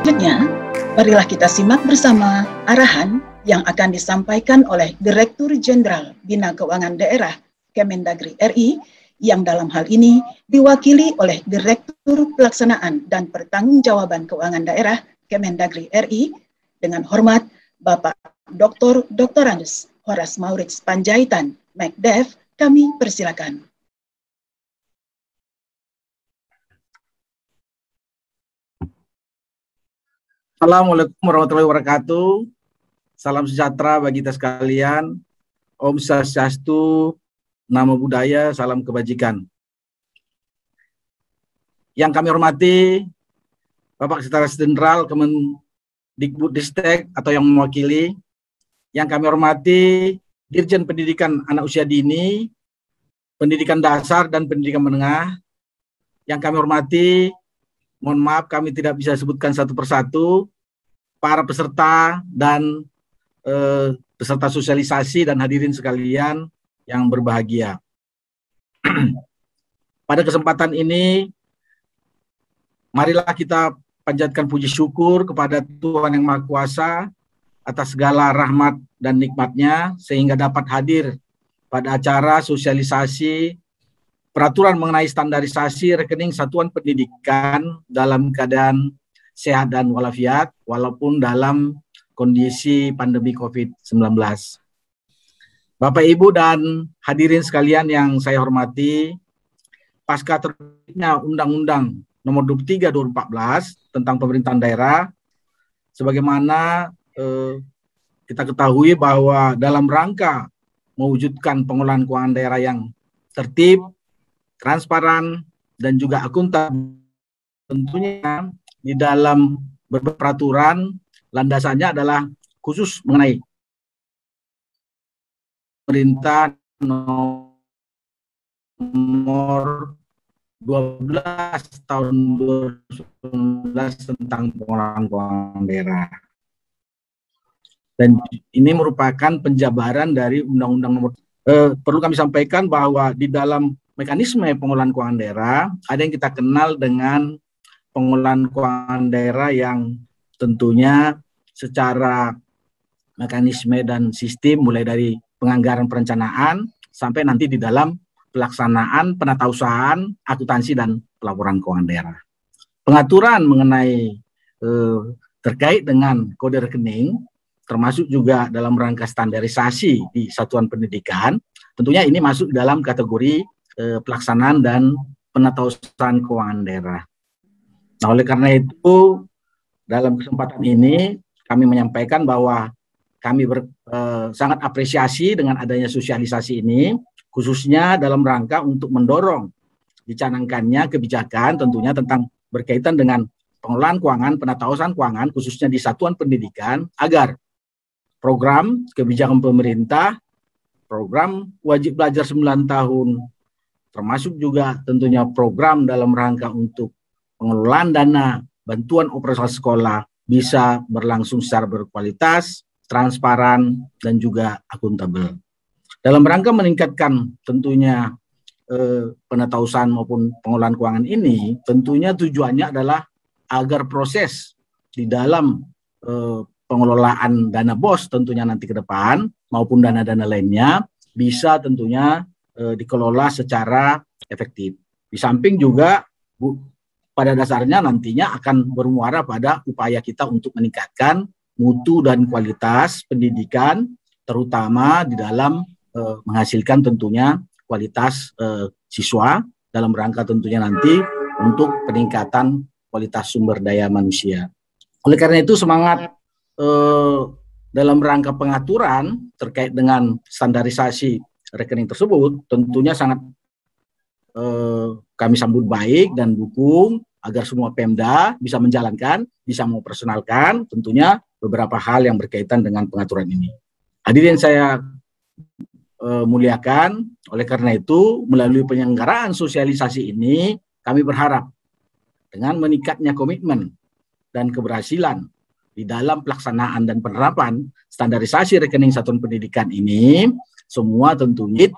Selanjutnya, marilah kita simak bersama arahan yang akan disampaikan oleh Direktur Jenderal Bina Keuangan Daerah Kemendagri RI yang dalam hal ini diwakili oleh Direktur Pelaksanaan dan Pertanggungjawaban Keuangan Daerah Kemendagri RI dengan hormat Bapak Dr. Andes Horas Maurits Panjaitan, Mekdev, kami persilakan. Assalamualaikum warahmatullahi wabarakatuh. Salam sejahtera bagi kita sekalian. Om Swastiastu, Namo Buddhaya, salam kebajikan. Yang kami hormati Bapak Sekretaris Jenderal Kemendikbudristek atau yang mewakili. Yang kami hormati Dirjen Pendidikan Anak Usia Dini, Pendidikan Dasar dan Pendidikan Menengah. Yang kami hormati, mohon maaf kami tidak bisa sebutkan satu persatu, para peserta dan peserta sosialisasi dan hadirin sekalian yang berbahagia. Pada kesempatan ini, marilah kita panjatkan puji syukur kepada Tuhan Yang Maha Kuasa atas segala rahmat dan nikmatnya sehingga dapat hadir pada acara sosialisasi peraturan mengenai standarisasi rekening satuan pendidikan dalam keadaan sehat dan walafiat walaupun dalam kondisi pandemi COVID-19. Bapak, Ibu, dan hadirin sekalian yang saya hormati, pasca terbitnya Undang-Undang Nomor 23 2014 tentang pemerintahan daerah, sebagaimana kita ketahui bahwa dalam rangka mewujudkan pengelolaan keuangan daerah yang tertib, transparan, dan juga akuntabel, tentunya di dalam beberapa peraturan landasannya adalah khusus mengenai Perintah Nomor 12 tahun 2019 tentang pengelolaan keuangan daerah. Dan ini merupakan penjabaran dari Undang-Undang Nomor. Perlu kami sampaikan bahwa di dalam mekanisme pengelolaan keuangan daerah ada yang kita kenal dengan pengelolaan keuangan daerah yang tentunya secara mekanisme dan sistem mulai dari penganggaran perencanaan sampai nanti di dalam pelaksanaan penatausahaan, akuntansi, dan pelaporan keuangan daerah. Pengaturan mengenai terkait dengan kode rekening termasuk juga dalam rangka standarisasi di satuan pendidikan, tentunya ini masuk dalam kategori pelaksanaan dan penatausahaan keuangan daerah. Nah, oleh karena itu, dalam kesempatan ini kami menyampaikan bahwa kami sangat apresiasi dengan adanya sosialisasi ini, khususnya dalam rangka untuk mendorong dicanangkannya kebijakan tentunya tentang berkaitan dengan pengelolaan keuangan, penatausahaan keuangan, khususnya di satuan pendidikan, agar program kebijakan pemerintah, program wajib belajar 9 tahun, termasuk juga tentunya program dalam rangka untuk pengelolaan dana bantuan operasional sekolah bisa berlangsung secara berkualitas, transparan, dan juga akuntabel. Dalam rangka meningkatkan tentunya penatausahaan maupun pengelolaan keuangan ini, tentunya tujuannya adalah agar proses di dalam pengelolaan dana BOS tentunya nanti ke depan maupun dana-dana lainnya bisa tentunya dikelola secara efektif. Di samping juga pada dasarnya nantinya akan bermuara pada upaya kita untuk meningkatkan mutu dan kualitas pendidikan, terutama di dalam menghasilkan tentunya kualitas siswa dalam rangka tentunya nanti untuk peningkatan kualitas sumber daya manusia. Oleh karena itu semangat dalam rangka pengaturan terkait dengan standarisasi rekening tersebut tentunya sangat kami sambut baik dan dukung agar semua Pemda bisa menjalankan, bisa mempersonalkan tentunya beberapa hal yang berkaitan dengan pengaturan ini. Hadirin saya muliakan, oleh karena itu melalui penyelenggaraan sosialisasi ini kami berharap dengan meningkatnya komitmen dan keberhasilan di dalam pelaksanaan dan penerapan standarisasi rekening satuan pendidikan ini, semua tentunya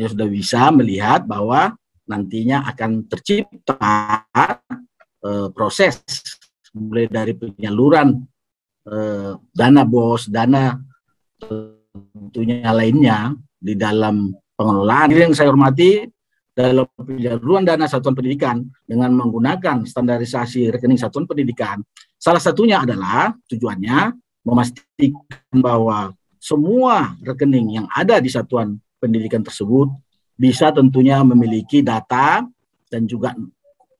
sudah bisa melihat bahwa nantinya akan tercipta proses mulai dari penyaluran dana BOS, dana tentunya lainnya di dalam pengelolaan. Yang saya hormati, dalam penyaluran dana satuan pendidikan dengan menggunakan standarisasi rekening satuan pendidikan, salah satunya adalah tujuannya memastikan bahwa semua rekening yang ada di satuan pendidikan tersebut bisa tentunya memiliki data dan juga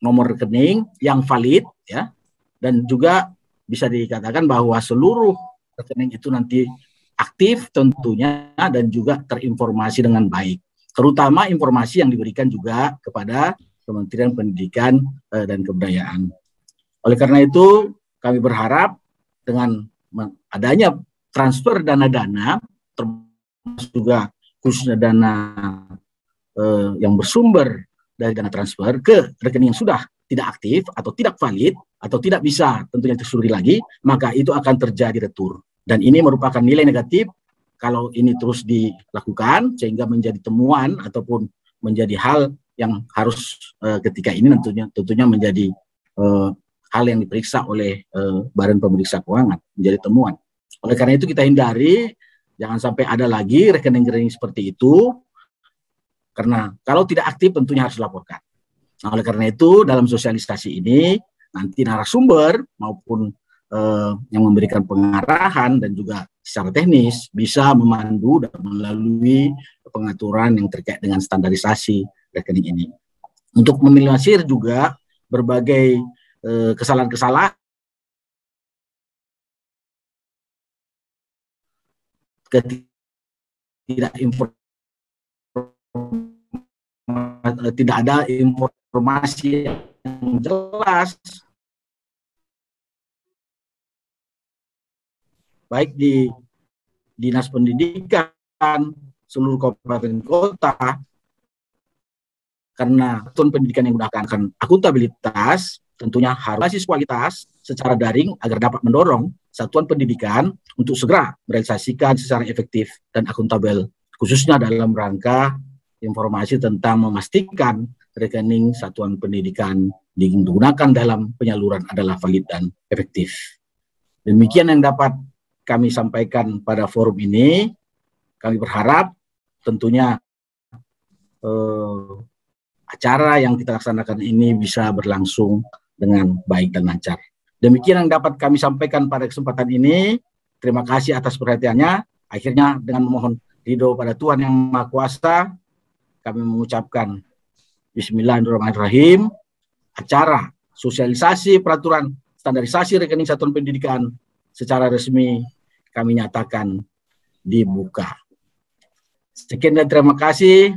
nomor rekening yang valid, ya, dan juga bisa dikatakan bahwa seluruh rekening itu nanti aktif tentunya dan juga terinformasi dengan baik, terutama informasi yang diberikan juga kepada Kementerian Pendidikan dan Kebudayaan. Oleh karena itu, kami berharap dengan adanya transfer dana-dana, termasuk juga khususnya dana yang bersumber dari dana transfer ke rekening yang sudah tidak aktif atau tidak valid atau tidak bisa tentunya tersusuri lagi, maka itu akan terjadi retur. Dan ini merupakan nilai negatif kalau ini terus dilakukan, sehingga menjadi temuan ataupun menjadi hal yang harus ketika ini tentunya menjadi hal yang diperiksa oleh Badan Pemeriksa Keuangan, menjadi temuan. Oleh karena itu kita hindari, jangan sampai ada lagi rekening-rekening seperti itu, karena kalau tidak aktif tentunya harus dilaporkan. Nah, oleh karena itu dalam sosialisasi ini nanti narasumber maupun yang memberikan pengarahan dan juga secara teknis bisa memandu dan melalui pengaturan yang terkait dengan standarisasi rekening ini. Untuk meminimalisir juga berbagai kesalahan-kesalahan tidak ada informasi yang jelas baik di Dinas Pendidikan seluruh kabupaten kota, karena satuan pendidikan yang menggunakan akuntabilitas tentunya harus basis kualitas secara daring agar dapat mendorong satuan pendidikan untuk segera merealisasikan secara efektif dan akuntabel, khususnya dalam rangka informasi tentang memastikan rekening satuan pendidikan digunakan dalam penyaluran adalah valid dan efektif. Demikian yang dapat kami sampaikan pada forum ini. Kami berharap tentunya acara yang kita laksanakan ini bisa berlangsung dengan baik dan lancar. Demikian yang dapat kami sampaikan pada kesempatan ini. Terima kasih atas perhatiannya. Akhirnya dengan memohon ridho pada Tuhan Yang Maha Kuasa, kami mengucapkan Bismillahirrahmanirrahim. Acara sosialisasi peraturan standarisasi rekening satuan pendidikan secara resmi kami nyatakan dibuka. Sekian dan terima kasih.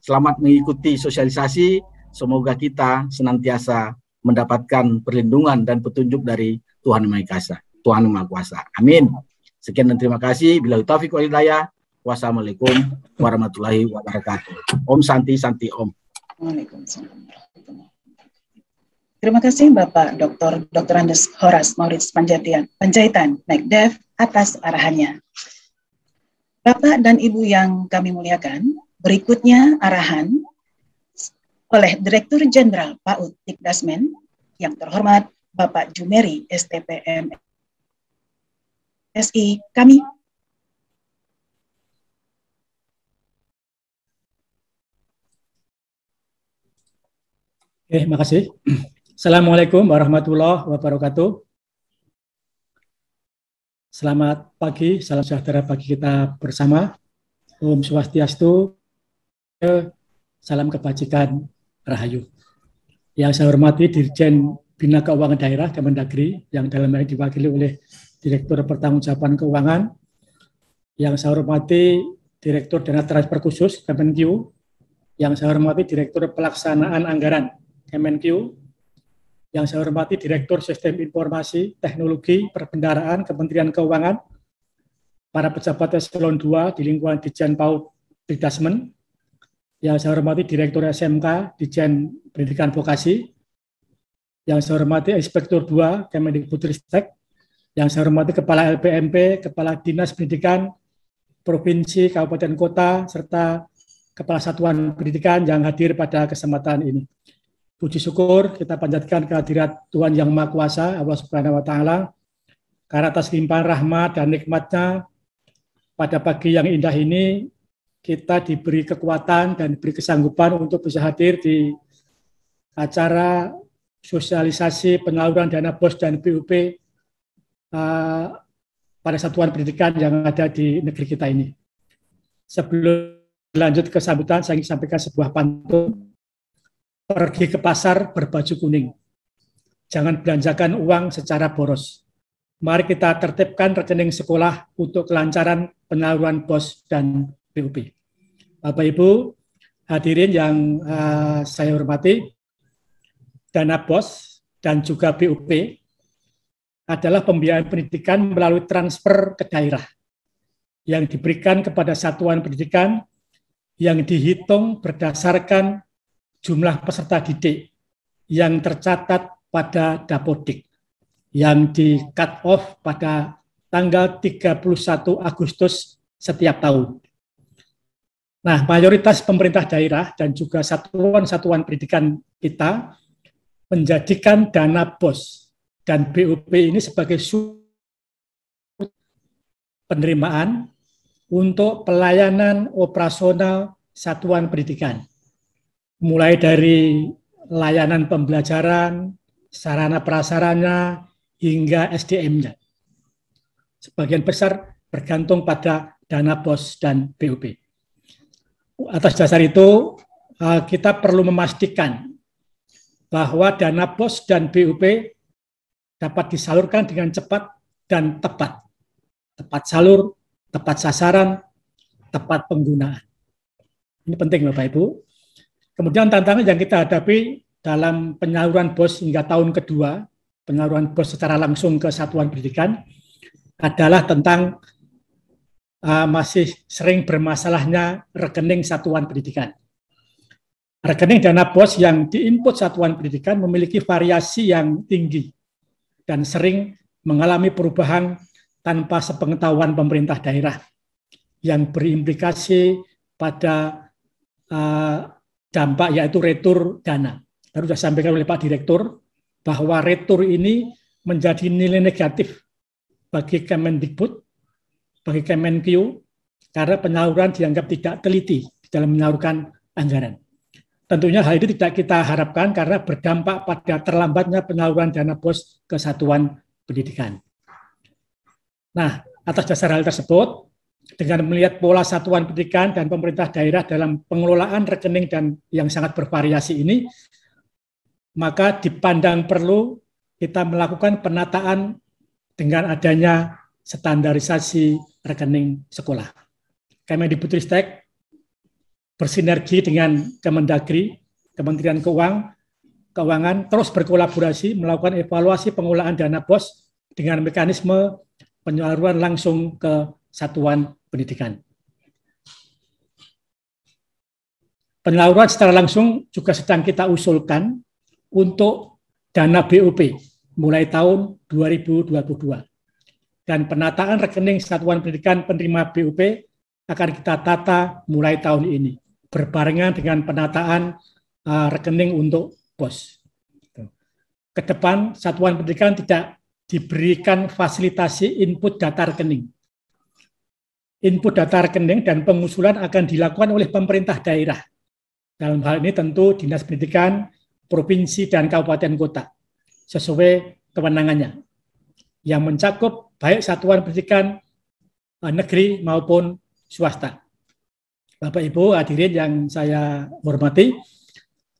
Selamat mengikuti sosialisasi. Semoga kita senantiasa mendapatkan perlindungan dan petunjuk dari Tuhan Yang Maha Kuasa. Tuhan Yang Maha Kuasa. Amin. Sekian dan terima kasih. Billahi taufiq wal hidayah. Wassalamualaikum warahmatullahi wabarakatuh. Om Santi Santi Om. Waalaikumsalam. Terima kasih Bapak Dr. Andes Horas Maurits Panjaitan, Naikdev, atas arahannya. Bapak dan Ibu yang kami muliakan, berikutnya arahan oleh Direktur Jenderal PAUD Dikdasmen, yang terhormat Bapak Jumeri STPM SI kami. Oke, makasih. Assalamualaikum warahmatullahi wabarakatuh. Selamat pagi, salam sejahtera bagi kita bersama. Om Swastiastu, salam kebajikan, rahayu. Yang saya hormati Dirjen Bina Keuangan Daerah Kemendagri, yang dalam hal ini diwakili oleh Direktur Pertanggungjawaban Keuangan. Yang saya hormati Direktur Dana Transfer Khusus Kemenkeu. Yang saya hormati Direktur Pelaksanaan Anggaran Kemenkeu, yang saya hormati Direktur Sistem Informasi Teknologi Perbendaharaan Kementerian Keuangan, para pejabat eselon 2 di lingkungan Ditjen PAUD Dikdasmen, yang saya hormati Direktur SMK Ditjen Pendidikan Vokasi, yang saya hormati Inspektur 2 Kemendikbudristek, yang saya hormati Kepala LPMP, Kepala Dinas Pendidikan Provinsi, Kabupaten Kota, serta Kepala Satuan Pendidikan yang hadir pada kesempatan ini. puji syukur kita panjatkan kehadirat Tuhan Yang Maha Kuasa, Allah Subhanahu wa Ta'ala, karena atas limpahan rahmat dan nikmat-Nya pada pagi yang indah ini kita diberi kekuatan dan diberi kesanggupan untuk bisa hadir di acara sosialisasi penyaluran dana BOS dan BUP pada satuan pendidikan yang ada di negeri kita ini. Sebelum lanjut ke sambutan, saya ingin sampaikan sebuah pantun. Pergi ke pasar berbaju kuning. Jangan belanjakan uang secara boros. Mari kita tertibkan rekening sekolah untuk kelancaran penyaluran BOS dan BUP. Bapak Ibu hadirin yang saya hormati, dana BOS dan juga BUP adalah pembiayaan pendidikan melalui transfer ke daerah yang diberikan kepada satuan pendidikan yang dihitung berdasarkan jumlah peserta didik yang tercatat pada Dapodik yang di cut off pada tanggal 31 Agustus setiap tahun. Nah, mayoritas pemerintah daerah dan juga satuan-satuan pendidikan kita menjadikan dana BOS dan BUP ini sebagai penerimaan untuk pelayanan operasional satuan pendidikan. Mulai dari layanan pembelajaran, sarana prasarana, hingga SDM-nya. Sebagian besar bergantung pada dana BOS dan BUP. Atas dasar itu, kita perlu memastikan bahwa dana BOS dan BUP dapat disalurkan dengan cepat dan tepat. Tepat salur, tepat sasaran, tepat penggunaan. Ini penting Bapak Ibu. Kemudian tantangan yang kita hadapi dalam penyaluran BOS hingga tahun kedua, penyaluran BOS secara langsung ke satuan pendidikan, adalah tentang masih sering bermasalahnya rekening satuan pendidikan. Rekening dana BOS yang diinput satuan pendidikan memiliki variasi yang tinggi dan sering mengalami perubahan tanpa sepengetahuan pemerintah daerah yang berimplikasi pada dampak yaitu retur dana. Tadi sudah disampaikan oleh Pak Direktur bahwa retur ini menjadi nilai negatif bagi Kemendikbud, bagi Kemenq, karena penyaluran dianggap tidak teliti dalam menyalurkan anggaran. Tentunya hal ini tidak kita harapkan karena berdampak pada terlambatnya penyaluran dana BOS ke satuan pendidikan. Nah, atas dasar hal tersebut, dengan melihat pola satuan pendidikan dan pemerintah daerah dalam pengelolaan rekening dan yang sangat bervariasi ini, maka dipandang perlu kita melakukan penataan dengan adanya standarisasi rekening sekolah. Kemendikbudristek bersinergi dengan Kemendagri, Kementerian Keuangan terus berkolaborasi melakukan evaluasi pengelolaan dana BOS dengan mekanisme penyaluran langsung ke satuan pendidikan. Penyaluran secara langsung juga sedang kita usulkan untuk dana BUP mulai tahun 2022. Dan penataan rekening satuan pendidikan penerima BUP akan kita tata mulai tahun ini, berbarengan dengan penataan rekening untuk BOS. Ke depan, satuan pendidikan tidak diberikan fasilitasi input data rekening. Input data rekening dan pengusulan akan dilakukan oleh pemerintah daerah. Dalam hal ini tentu Dinas Pendidikan, Provinsi, dan Kabupaten Kota, sesuai kewenangannya, yang mencakup baik satuan pendidikan negeri maupun swasta. Bapak Ibu hadirin yang saya hormati,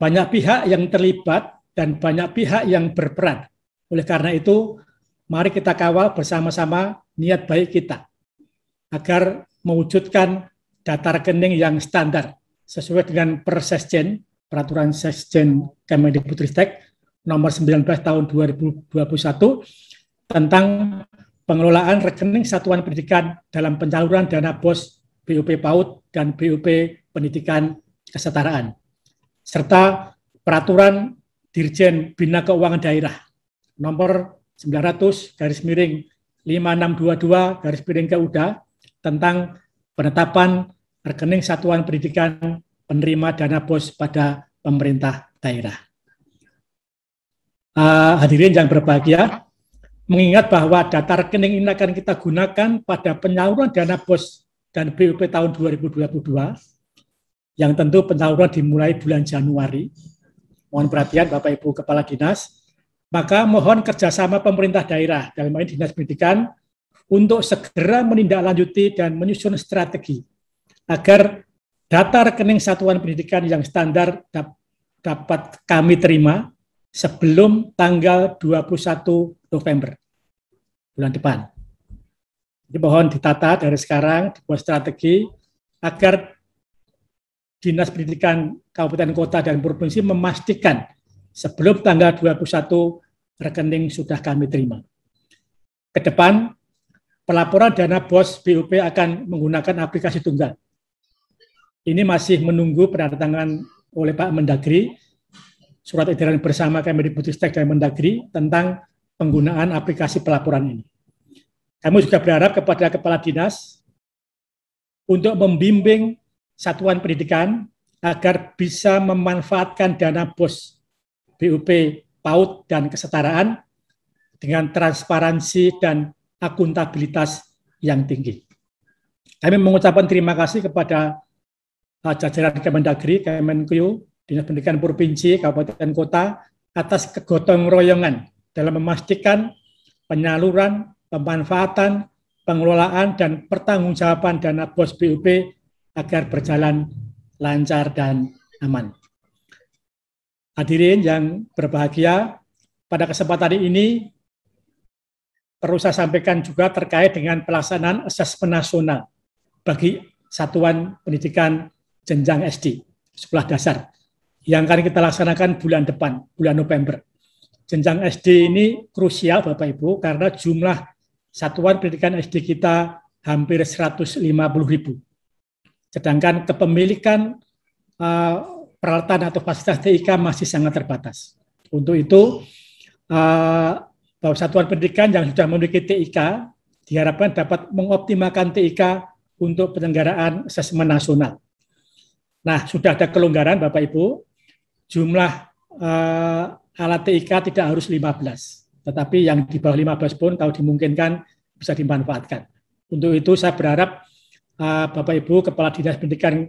banyak pihak yang terlibat dan banyak pihak yang berperan. Oleh karena itu, mari kita kawal bersama-sama niat baik kita agar mewujudkan data rekening yang standar sesuai dengan Persesjen, Peraturan Sesjen Kemendikbudristek nomor 19 tahun 2021 tentang pengelolaan rekening satuan pendidikan dalam penyaluran dana BOS, BUP PAUD, dan BUP Pendidikan Kesetaraan, serta Peraturan Dirjen Bina Keuangan Daerah nomor 900/5622/KUD tentang penetapan rekening satuan pendidikan penerima dana BOS pada pemerintah daerah. hadirin yang berbahagia, mengingat bahwa data rekening ini akan kita gunakan pada penyaluran dana BOS dan BUP tahun 2022, yang tentu penyaluran dimulai bulan Januari. Mohon perhatian Bapak Ibu Kepala Dinas, maka mohon kerjasama pemerintah daerah, dalam hal ini Dinas Pendidikan, untuk segera menindaklanjuti dan menyusun strategi agar data rekening satuan pendidikan yang standar dapat kami terima sebelum tanggal 21 November, bulan depan. Jadi mohon ditata dari sekarang, dibuat strategi agar Dinas Pendidikan Kabupaten Kota dan Provinsi memastikan sebelum tanggal 21 rekening sudah kami terima. Ke depan, pelaporan dana BOS BUP akan menggunakan aplikasi tunggal. Ini masih menunggu penandatangan oleh Pak Mendagri, surat edaran bersama Kemendikbudristek dan Mendagri tentang penggunaan aplikasi pelaporan ini. Kami juga berharap kepada Kepala Dinas untuk membimbing satuan pendidikan agar bisa memanfaatkan dana BOS BUP PAUD dan kesetaraan dengan transparansi dan akuntabilitas yang tinggi. Kami mengucapkan terima kasih kepada jajaran Kemendagri, Kemenkeu, Dinas Pendidikan Provinsi, Kabupaten Kota atas kegotong royongan dalam memastikan penyaluran, pemanfaatan, pengelolaan, dan pertanggungjawaban dana BOS BUP agar berjalan lancar dan aman. Hadirin yang berbahagia, pada kesempatan ini perlu saya sampaikan juga terkait dengan pelaksanaan asesmen nasional bagi satuan pendidikan jenjang SD, sekolah dasar, yang akan kita laksanakan bulan depan, bulan November. Jenjang SD ini krusial Bapak Ibu, karena jumlah satuan pendidikan SD kita hampir 150.000. Sedangkan kepemilikan peralatan atau fasilitas TIK masih sangat terbatas. Untuk itu, bahwa satuan pendidikan yang sudah memiliki TIK diharapkan dapat mengoptimalkan TIK untuk penyelenggaraan asesmen nasional. Nah, sudah ada kelonggaran Bapak Ibu, jumlah alat TIK tidak harus 15, tetapi yang di bawah 15 pun kalau dimungkinkan bisa dimanfaatkan. Untuk itu saya berharap Bapak Ibu Kepala Dinas Pendidikan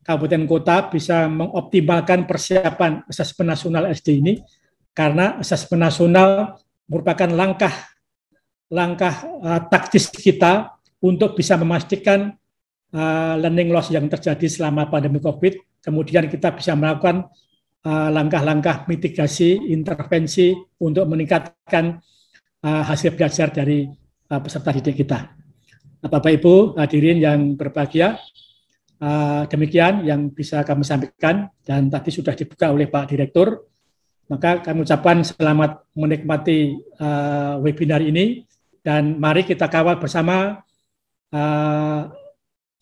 Kabupaten Kota bisa mengoptimalkan persiapan asesmen nasional SD ini, karena asesmen nasional merupakan langkah taktis kita untuk bisa memastikan learning loss yang terjadi selama pandemi COVID, kemudian kita bisa melakukan langkah-langkah mitigasi, intervensi untuk meningkatkan hasil belajar dari peserta didik kita. Bapak Ibu hadirin yang berbahagia, demikian yang bisa kami sampaikan, dan tadi sudah dibuka oleh Pak Direktur. Maka kami ucapkan selamat menikmati webinar ini, dan mari kita kawal bersama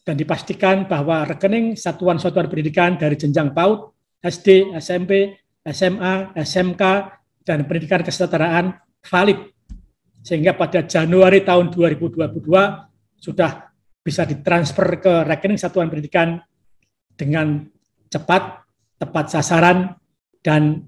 dan dipastikan bahwa rekening satuan-satuan pendidikan dari jenjang PAUD, SD, SMP, SMA, SMK, dan pendidikan kesetaraan valid, sehingga pada Januari tahun 2022 sudah bisa ditransfer ke rekening satuan pendidikan dengan cepat, tepat sasaran, dan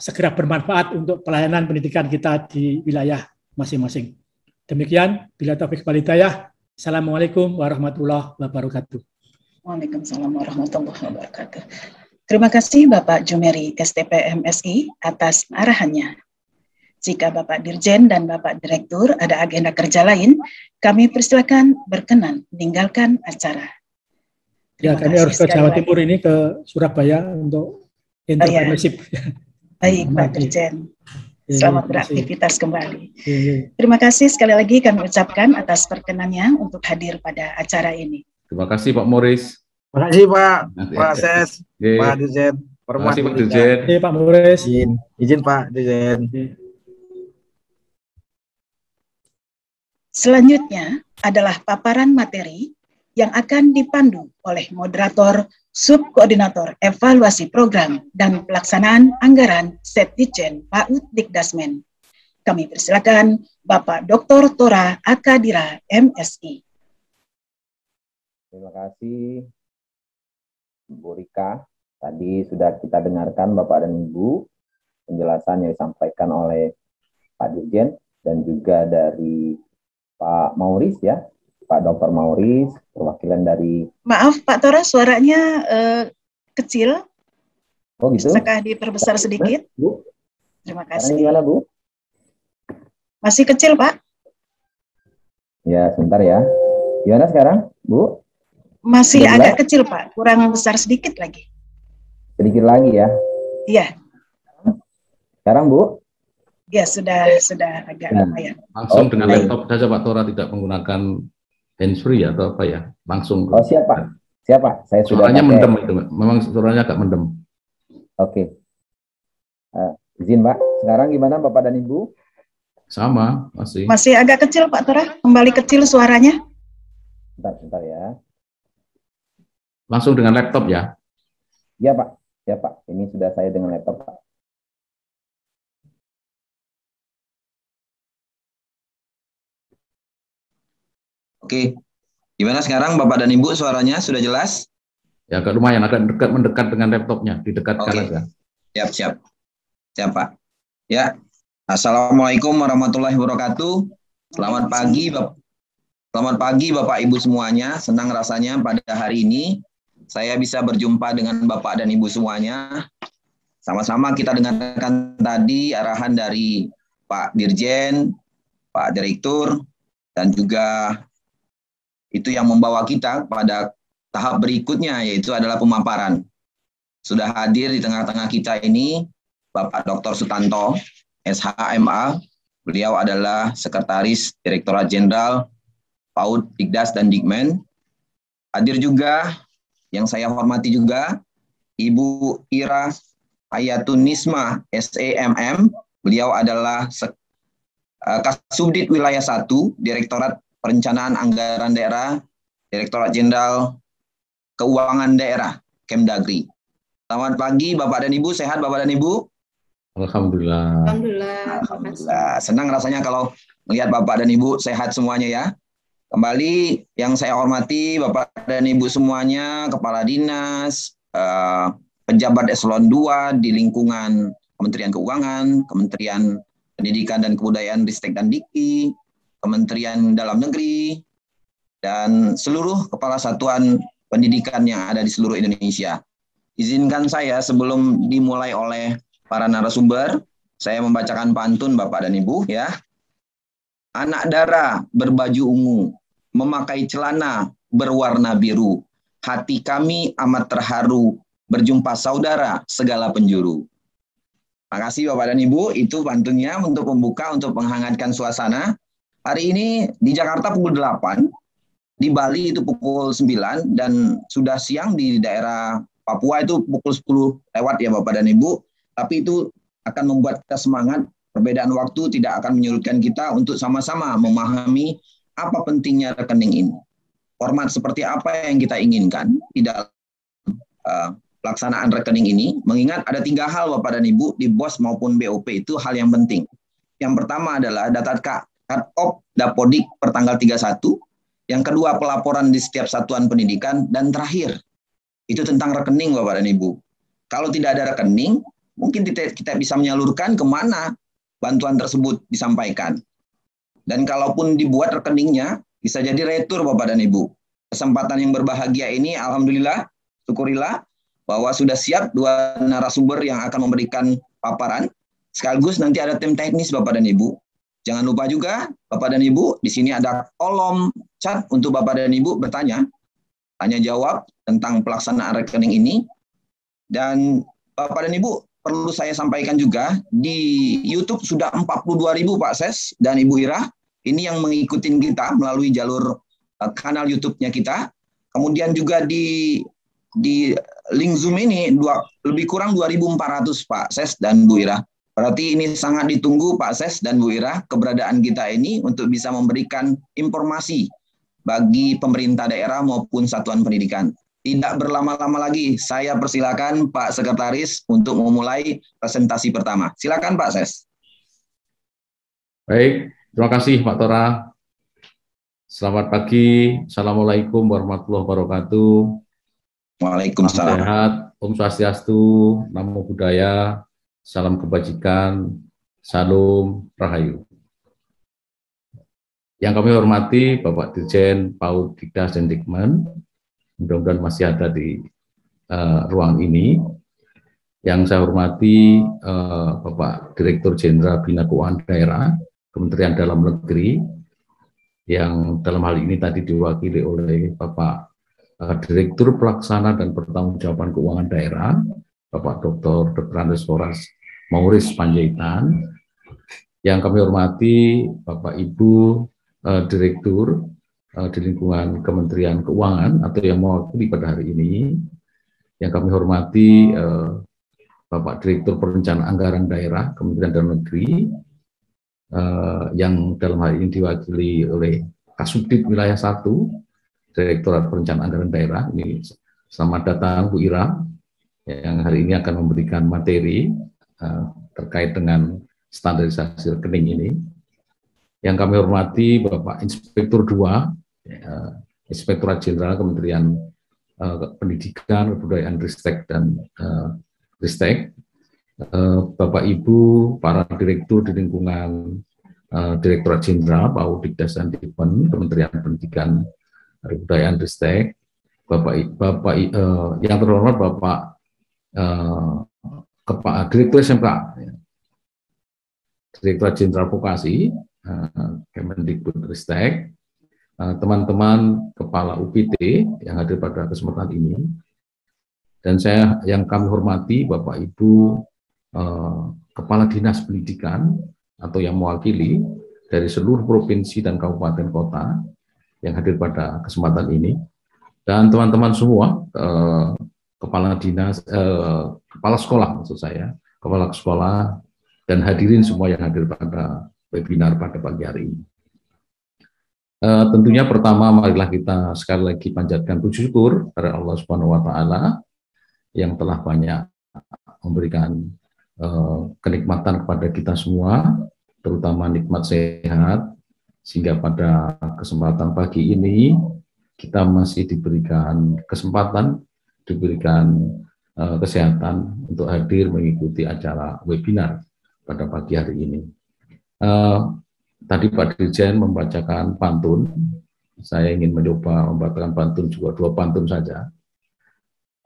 segera bermanfaat untuk pelayanan pendidikan kita di wilayah masing-masing. Demikian, bila taufik wal hidayah. Assalamualaikum warahmatullahi wabarakatuh. Waalaikumsalam warahmatullahi wabarakatuh. Terima kasih Bapak Jumeri STP MSI atas arahannya. Jika Bapak Dirjen dan Bapak Direktur ada agenda kerja lain, kami persilakan berkenan meninggalkan acara. Ya, kami harus ke Jawa Timur ini, ke Surabaya untuk entrepreneurship. Baik, Pak Dirjen. Selamat beraktivitas kembali. Terima kasih sekali lagi kami ucapkan atas perkenannya untuk hadir pada acara ini. Terima kasih Pak Moris. Terima kasih Pak Ses, Pak Dirjen. Terima kasih Pak Dirjen. Pak Moris. Izin Pak Dirjen. Selanjutnya adalah paparan materi yang akan dipandu oleh moderator Subkoordinator Evaluasi Program dan Pelaksanaan Anggaran Setdijen PAUD Dikdasmen. Kami persilakan Bapak Dr. Tora Akadira, MSI. Terima kasih, Bu Rika. Tadi sudah kita dengarkan Bapak dan Ibu penjelasan yang disampaikan oleh Pak Dirjen dan juga dari Pak Mauris ya, Pak Dr. Mauris, perwakilan dari... Maaf Pak Tora, suaranya kecil. Oh gitu? Bisakah diperbesar sedikit? Bu? Terima Sekarang kasih. gimana Bu? Masih kecil Pak? Ya, sebentar ya. Gimana sekarang, Bu? Masih Sudah agak jelas? kecil Pak, kurang besar sedikit lagi. Sedikit lagi ya. Iya, Sekarang Bu? ya sudah agak Ya. lumayan. Langsung Oke. dengan laptop saja Pak Tora, tidak menggunakan handsfree atau apa ya, langsung. Oh siapa? Siapa? Saya sudah Suaranya pakai. mendem itu, memang suaranya agak mendem. Oke. Izin Pak, sekarang gimana Bapak dan Ibu? Sama, masih. Masih agak kecil Pak Tora, kembali kecil suaranya. Bentar ya. Langsung dengan laptop ya. Iya Pak, ya Pak. Ini sudah saya dengan laptop Pak. Oke, gimana sekarang Bapak dan Ibu suaranya sudah jelas? Ya agak lumayan, agak mendekat dengan laptopnya, didekatkan Oke. aja. Siap Pak. Ya, Assalamualaikum warahmatullahi wabarakatuh. Selamat pagi Bapak Ibu semuanya. Senang rasanya pada hari ini saya bisa berjumpa dengan Bapak dan Ibu semuanya. Sama-sama kita dengarkan tadi arahan dari Pak Dirjen, Pak Direktur, dan juga itu yang membawa kita pada tahap berikutnya, yaitu adalah pemaparan. Sudah hadir di tengah-tengah kita ini Bapak Dr. Sutanto, SHMA. Beliau adalah Sekretaris Direktorat Jenderal PAUD, Dikdas, dan Dikmen. Hadir juga yang saya hormati juga Ibu Ira Hayatunisma, SEMM. Beliau adalah Kasubdit Wilayah 1, Direktorat Perencanaan Anggaran Daerah, Direktorat Jenderal Keuangan Daerah, Kemdagri. Selamat pagi Bapak dan Ibu, sehat Bapak dan Ibu? Alhamdulillah. Alhamdulillah. Senang rasanya kalau melihat Bapak dan Ibu sehat semuanya ya. Kembali yang saya hormati Bapak dan Ibu semuanya, Kepala Dinas, pejabat eselon 2 di lingkungan Kementerian Keuangan, Kementerian Pendidikan dan Kebudayaan Ristek dan Dikti, Kementerian Dalam Negeri, dan seluruh kepala satuan pendidikan yang ada di seluruh Indonesia. Izinkan saya sebelum dimulai oleh para narasumber, saya membacakan pantun Bapak dan Ibu ya. Anak dara berbaju ungu, memakai celana berwarna biru. Hati kami amat terharu, berjumpa saudara segala penjuru. Makasih Bapak dan Ibu, itu pantunnya untuk membuka, untuk menghangatkan suasana. Hari ini di Jakarta pukul 8, di Bali itu pukul 9, dan sudah siang di daerah Papua itu pukul 10 lewat ya Bapak dan Ibu. Tapi itu akan membuat kita semangat, perbedaan waktu tidak akan menyurutkan kita untuk sama-sama memahami apa pentingnya rekening ini. Format seperti apa yang kita inginkan di dalam pelaksanaan rekening ini, mengingat ada 3 hal Bapak dan Ibu, di BOS maupun BOP itu hal yang penting. Yang pertama adalah data cut-off Dapodik per tanggal 31, yang kedua pelaporan di setiap satuan pendidikan, dan terakhir itu tentang rekening Bapak dan Ibu. Kalau tidak ada rekening, mungkin kita bisa menyalurkan kemana bantuan tersebut disampaikan. Dan kalaupun dibuat rekeningnya, bisa jadi retur Bapak dan Ibu. Kesempatan yang berbahagia ini, alhamdulillah, syukurilah, bahwa sudah siap 2 narasumber yang akan memberikan paparan. Sekaligus nanti ada tim teknis Bapak dan Ibu. Jangan lupa juga Bapak dan Ibu, di sini ada kolom chat untuk Bapak dan Ibu bertanya, tanya jawab tentang pelaksanaan rekening ini. Dan Bapak dan Ibu, perlu saya sampaikan juga, di YouTube sudah 42.000 Pak Ses dan Ibu Ira, ini yang mengikuti kita melalui jalur kanal YouTube-nya kita. Kemudian juga di link Zoom ini lebih kurang 2.400 Pak Ses dan Bu Ira. Berarti ini sangat ditunggu Pak Ses dan Bu Ira, keberadaan kita ini untuk bisa memberikan informasi bagi pemerintah daerah maupun satuan pendidikan. Tidak berlama-lama lagi, saya persilakan Pak Sekretaris untuk memulai presentasi pertama. Silakan Pak Ses. Baik, terima kasih Pak Tora. Selamat pagi, Assalamualaikum warahmatullahi wabarakatuh. Salam Waalaikumsalam. sehat, Om Swastiastu, Namo Buddhaya, salam kebajikan, salam rahayu. Yang kami hormati Bapak Dirjen PAUD Dikdas dan Dikmen, mudah-mudahan masih ada di ruang ini. Yang saya hormati Bapak Direktur Jenderal Bina Keuangan Daerah, Kementerian Dalam Negeri, yang dalam hal ini tadi diwakili oleh Bapak Direktur Pelaksana dan Pertanggungjawaban Keuangan Daerah, Bapak Dr. Andes Horas Mauris Panjaitan. Yang kami hormati Bapak Ibu Direktur di lingkungan Kementerian Keuangan atau yang mewakili pada hari ini. Yang kami hormati Bapak Direktur Perencanaan Anggaran Daerah Kementerian Dalam Negeri, yang dalam hal ini diwakili oleh Kasubdit Wilayah 1, Direktorat Perencanaan Anggaran Daerah. Ini selamat datang Bu Ira, yang hari ini akan memberikan materi terkait dengan standarisasi rekening ini. Yang kami hormati Bapak Inspektur 2, Inspektorat Jenderal Kementerian Pendidikan, Kebudayaan, Ristek dan Ristek, Bapak Ibu para direktur di lingkungan Direktorat Jenderal PAUD Dikdas dan Dikmen, Kementerian Pendidikan, Kebudayaan, Ristek, Bapak yang terhormat Bapak Direktur SMK, Direktorat Jenderal Vokasi, Kemendikbudristek, teman-teman kepala UPT yang hadir pada kesempatan ini, dan saya yang kami hormati Bapak Ibu Kepala Dinas Pendidikan atau yang mewakili dari seluruh provinsi dan kabupaten kota yang hadir pada kesempatan ini, dan teman-teman semua kepala dinas, kepala sekolah maksud saya, kepala sekolah dan hadirin semua yang hadir pada webinar pada pagi hari ini. Tentunya pertama marilah kita sekali lagi panjatkan puji syukur kepada Allah Subhanahu wa taala yang telah banyak memberikan kenikmatan kepada kita semua, terutama nikmat sehat, sehingga pada kesempatan pagi ini kita masih diberikan kesempatan, diberikan kesehatan untuk hadir mengikuti acara webinar pada pagi hari ini. Tadi Pak Dirjen membacakan pantun, saya ingin mencoba membacakan pantun juga, 2 pantun saja.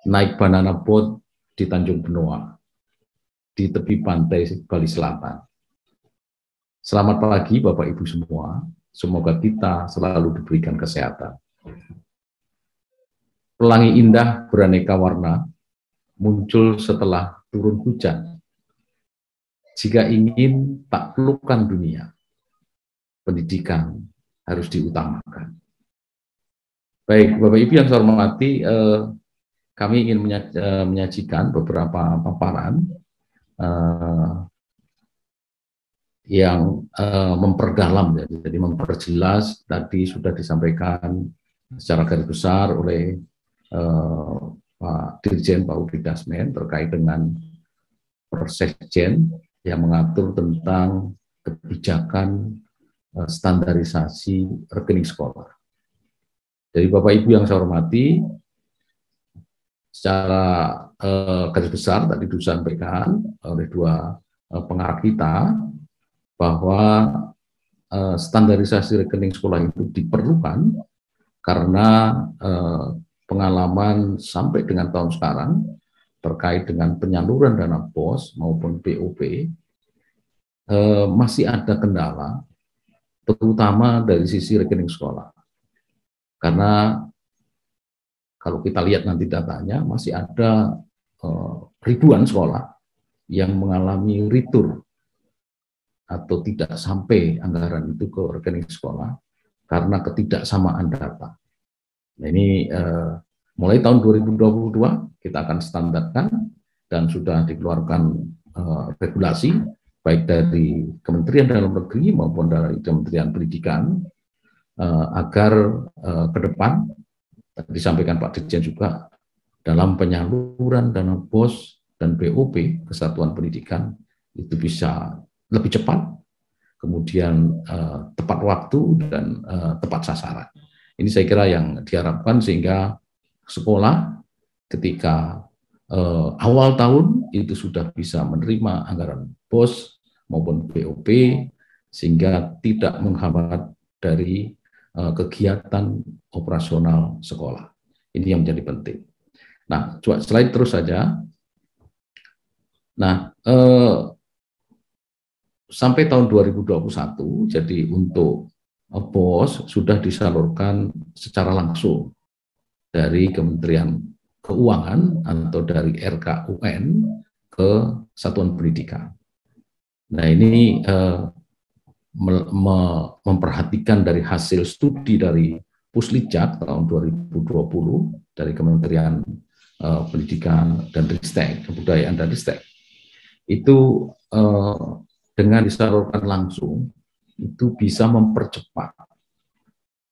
Naik banana boat di Tanjung Benoa, di tepi pantai Bali Selatan. Selamat pagi Bapak Ibu semua, semoga kita selalu diberikan kesehatan. Pelangi indah beraneka warna, muncul setelah turun hujan. Jika ingin taklukkan dunia, pendidikan harus diutamakan. Baik, Bapak Ibu yang saya hormati, kami ingin menyajikan beberapa paparan yang memperdalam, jadi memperjelas. Tadi sudah disampaikan secara garis besar oleh Pak Dirjen PAUD Dikdasmen terkait dengan Persekjen yang mengatur tentang kebijakan standarisasi rekening sekolah. Jadi Bapak Ibu yang saya hormati, secara garis besar tadi disampaikan oleh 2 pengarah kita bahwa standarisasi rekening sekolah itu diperlukan karena pengalaman sampai dengan tahun sekarang terkait dengan penyaluran dana BOS maupun BOP masih ada kendala, terutama dari sisi rekening sekolah. Karena kalau kita lihat nanti datanya, masih ada ribuan sekolah yang mengalami retur atau tidak sampai anggaran itu ke rekening sekolah karena ketidaksamaan data. Nah, ini mulai tahun 2022 kita akan standarkan dan sudah dikeluarkan regulasi baik dari Kementerian Dalam Negeri maupun dari Kementerian Pendidikan agar ke depan, disampaikan Pak Dirjen juga, dalam penyaluran dana BOS dan BOP Kesatuan Pendidikan itu bisa lebih cepat, kemudian tepat waktu dan tepat sasaran. Ini saya kira yang diharapkan, sehingga sekolah ketika awal tahun itu sudah bisa menerima anggaran BOS maupun BOP, sehingga tidak menghambat dari kegiatan operasional sekolah. Ini yang menjadi penting. Nah, coba slide terus saja. Nah, sampai tahun 2021, jadi untuk BOS sudah disalurkan secara langsung dari Kementerian Keuangan atau dari RKUN ke satuan pendidikan. Nah, ini memperhatikan dari hasil studi dari Puslijak tahun 2020 dari Kementerian Pendidikan dan Ristek, Kebudayaan dan Ristek. Itu dengan disalurkan langsung itu bisa mempercepat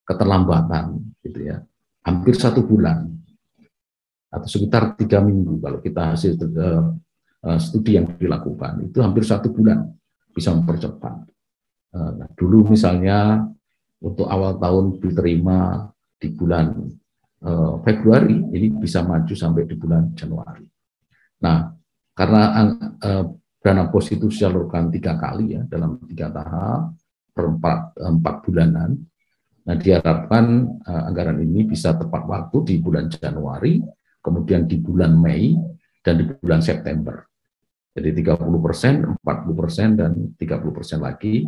keterlambatan, gitu ya, hampir 1 bulan atau sekitar 3 minggu kalau kita hasil studi yang dilakukan itu hampir 1 bulan bisa mempercepat. Nah, dulu misalnya untuk awal tahun diterima di bulan Februari, ini bisa maju sampai di bulan Januari. Nah, karena dana BOS itu disalurkan 3 kali ya dalam 3 tahap per 4 bulanan. Nah, diharapkan anggaran ini bisa tepat waktu di bulan Januari, kemudian di bulan Mei, dan di bulan September. Jadi 30%, 40%, dan 30% lagi.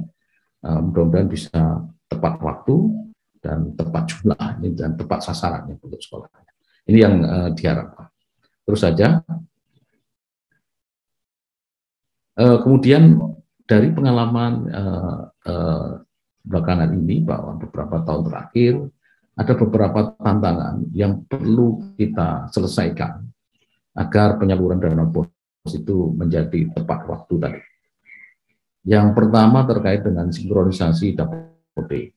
Mudah-mudahan bisa tepat waktu dan tepat jumlah dan tepat sasarannya untuk sekolah. Ini yang diharapkan. Terus saja. Kemudian dari pengalaman belakangan ini bahwa beberapa tahun terakhir ada beberapa tantangan yang perlu kita selesaikan agar penyaluran dana BOS itu menjadi tepat waktu tadi. Yang pertama terkait dengan sinkronisasi Dapodik.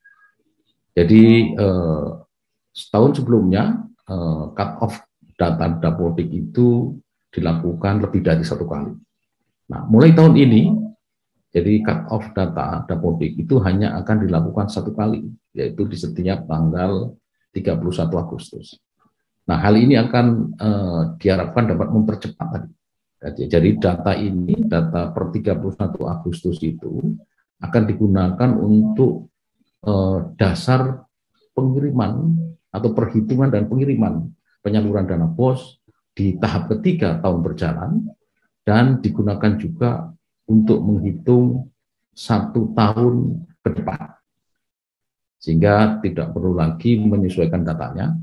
Jadi setahun sebelumnya cut off data Dapodik itu dilakukan lebih dari 1 kali. Nah, mulai tahun ini, jadi cut off data Dapodik itu hanya akan dilakukan 1 kali, yaitu di setiap tanggal 31 Agustus. Nah, hal ini akan diharapkan dapat mempercepat tadi. Jadi data ini, data per 31 Agustus itu akan digunakan untuk dasar pengiriman atau perhitungan dan pengiriman penyaluran dana BOS di tahap ketiga tahun berjalan, dan digunakan juga untuk menghitung 1 tahun ke depan. Sehingga tidak perlu lagi menyesuaikan datanya,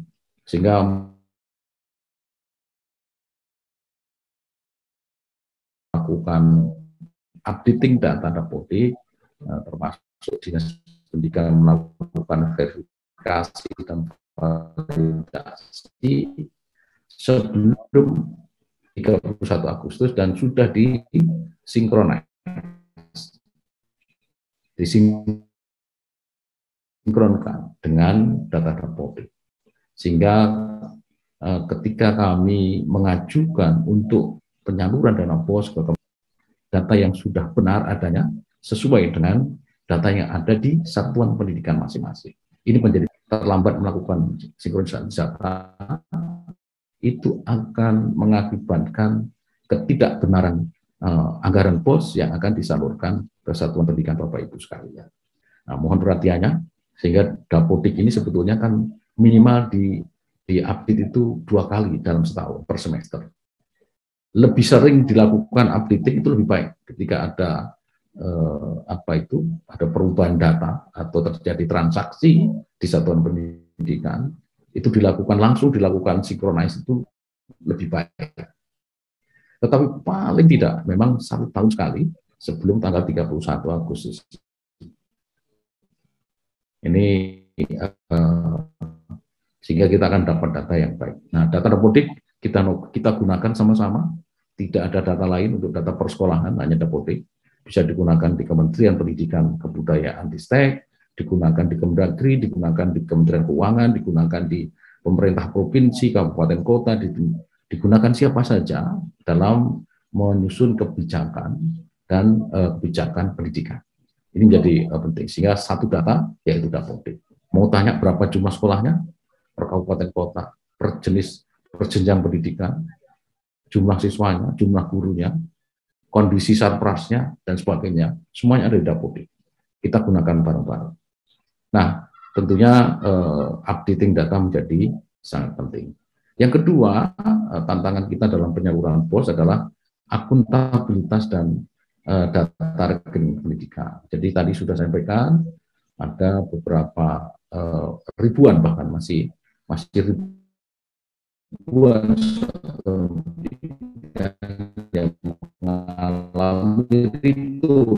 sehingga melakukan updating data Dapodik, termasuk Dinas Pendidikan melakukan verifikasi dan validasi sebelum 31 Agustus dan sudah disinkronkan dengan data Dapodik. Sehingga ketika kami mengajukan untuk penyaluran dana BOS ke data yang sudah benar adanya sesuai dengan data yang ada di satuan pendidikan masing-masing. Ini menjadi terlambat melakukan sinkronisasi data, itu akan mengakibatkan ketidakbenaran anggaran BOS yang akan disalurkan ke satuan pendidikan Bapak Ibu sekalian. Nah, mohon perhatiannya, sehingga Dapodik ini sebetulnya kan minimal di update itu 2 kali dalam setahun per semester. Lebih sering dilakukan updating itu lebih baik ketika ada ada perubahan data atau terjadi transaksi di satuan pendidikan, itu dilakukan langsung, dilakukan sinkronis itu lebih baik. Tetapi paling tidak memang 1 tahun sekali sebelum tanggal 31 Agustus. Ini sehingga kita akan dapat data yang baik. Nah, data Dapodik kita gunakan sama-sama. Tidak ada data lain untuk data persekolahan, hanya Dapodik. Bisa digunakan di Kementerian Pendidikan Kebudayaan Ristek, digunakan di Kemendagri, digunakan di Kementerian Keuangan, digunakan di pemerintah provinsi, kabupaten, kota, digunakan siapa saja dalam menyusun kebijakan dan kebijakan pendidikan. Ini menjadi penting, sehingga satu data yaitu Dapodik. Mau tanya berapa jumlah sekolahnya per kabupaten kota, per jenis, per jenjang pendidikan, jumlah siswanya, jumlah gurunya, kondisi sarprasnya, dan sebagainya, semuanya ada di Dapodik. Kita gunakan bareng-bareng. Nah, tentunya updating data menjadi sangat penting. Yang kedua, tantangan kita dalam penyaluran BOS adalah akuntabilitas dan data rekening pendidikan. Jadi tadi sudah saya sampaikan, ada beberapa ribuan, bahkan masih ribuan yang mengalami itu,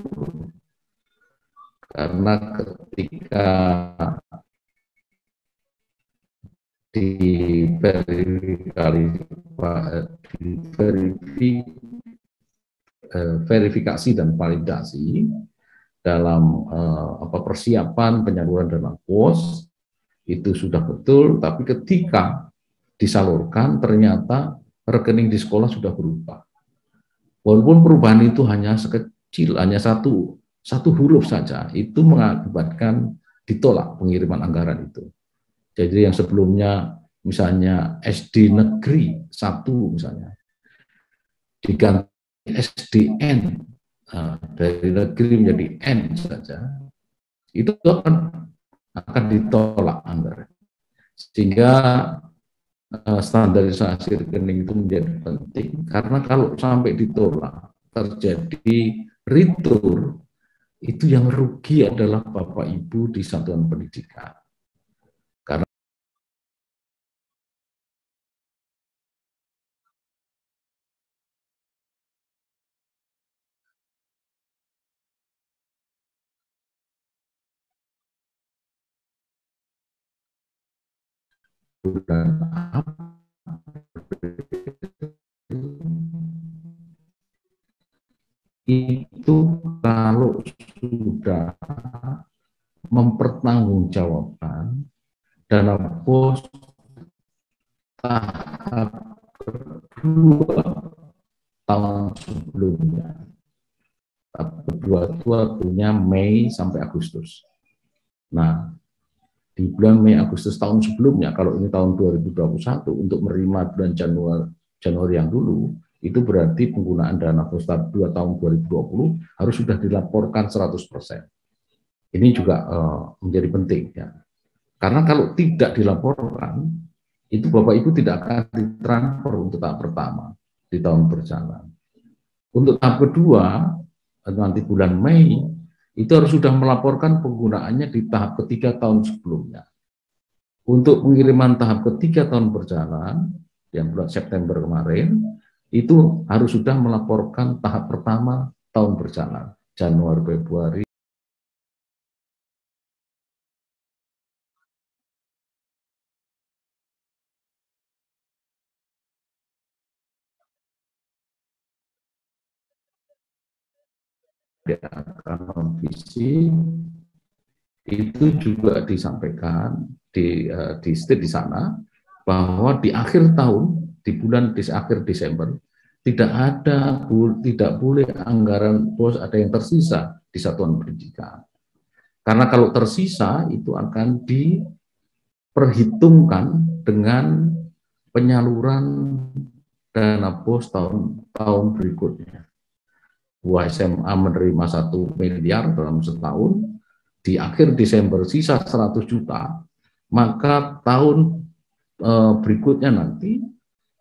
karena ketika verifikasi dan validasi dalam persiapan penyaluran dana BOS itu sudah betul, tapi ketika disalurkan ternyata rekening di sekolah sudah berubah. Walaupun perubahan itu hanya sekecil, hanya satu huruf saja, itu mengakibatkan ditolak pengiriman anggaran itu. Jadi yang sebelumnya misalnya SD negeri 1 misalnya, diganti SDN, dari negeri menjadi N saja, itu akan ditolak anggaran. Sehingga standarisasi rekening itu menjadi penting, karena kalau sampai ditolak, terjadi retur, itu yang rugi adalah Bapak Ibu di satuan pendidikan. Karena itu kalau sudah mempertanggungjawabkan dana BOS tahap kedua tahun sebelumnya. Tahap kedua itu artinya Mei sampai Agustus. Nah, di bulan Mei Agustus tahun sebelumnya, kalau ini tahun 2021, untuk menerima bulan Januari yang dulu, itu berarti penggunaan dana BOS tahap 2 tahun 2020 harus sudah dilaporkan 100%. Ini juga menjadi penting, ya. Karena kalau tidak dilaporkan, itu Bapak Ibu tidak akan ditransfer untuk tahap pertama di tahun berjalan. Untuk tahap kedua, nanti bulan Mei, itu harus sudah melaporkan penggunaannya di tahap ketiga tahun sebelumnya. Untuk pengiriman tahap ketiga tahun berjalan, yang bulan September kemarin, itu harus sudah melaporkan tahap pertama tahun berjalan, Januari, Februari. Akan visi itu juga disampaikan di state di sana bahwa di akhir tahun, di akhir Desember, tidak boleh anggaran BOS ada yang tersisa di satuan pendidikan. Karena kalau tersisa itu akan diperhitungkan dengan penyaluran dana BOS tahun berikutnya. SMA menerima 1 miliar dalam setahun, di akhir Desember sisa 100 juta, maka tahun berikutnya nanti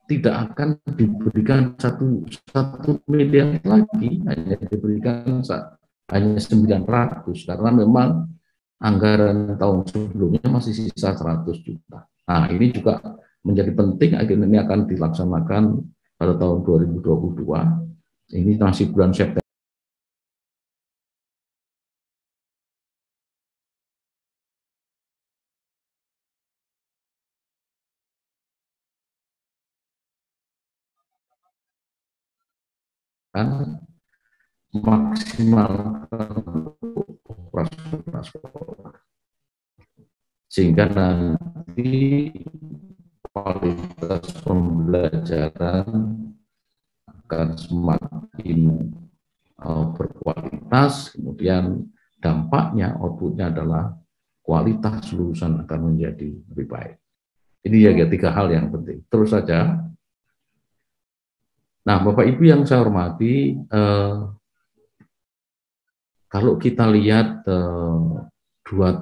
tidak akan diberikan satu miliar lagi, hanya diberikan hanya 900, karena memang anggaran tahun sebelumnya masih sisa 100 juta. Nah, ini juga menjadi penting, akhirnya ini akan dilaksanakan pada tahun 2022. Ini masih bulan September. Maksimalkan operasi sekolah, sehingga nanti kualitas pembelajaran akan semakin berkualitas, kemudian dampaknya, outputnya adalah kualitas lulusan akan menjadi lebih baik. Ini ya 3 hal yang penting. Terus saja, Nah, Bapak Ibu yang saya hormati, kalau kita lihat 2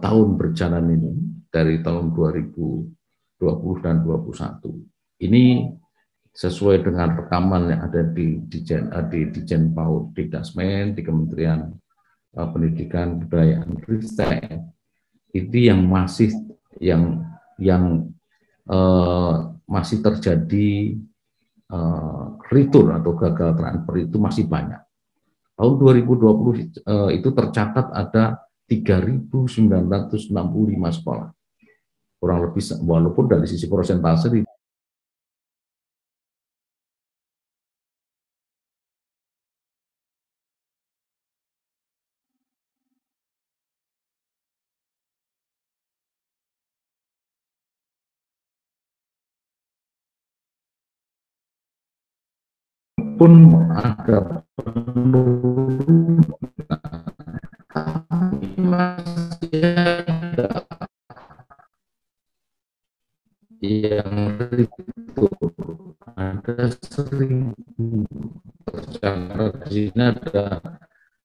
tahun berjalan ini, dari tahun 2020 dan 2021, ini sesuai dengan rekaman yang ada di Dijen PAUD Dikdasmen, di Kementerian Pendidikan, Kebudayaan, Ristek, itu yang masih terjadi return atau gagal transfer itu masih banyak. Tahun 2020 itu tercatat ada 3.965 sekolah. Kurang lebih, walaupun dari sisi persentase pun ada penurunan, masih ada yang itu ada 1.000, tercatat di sini ada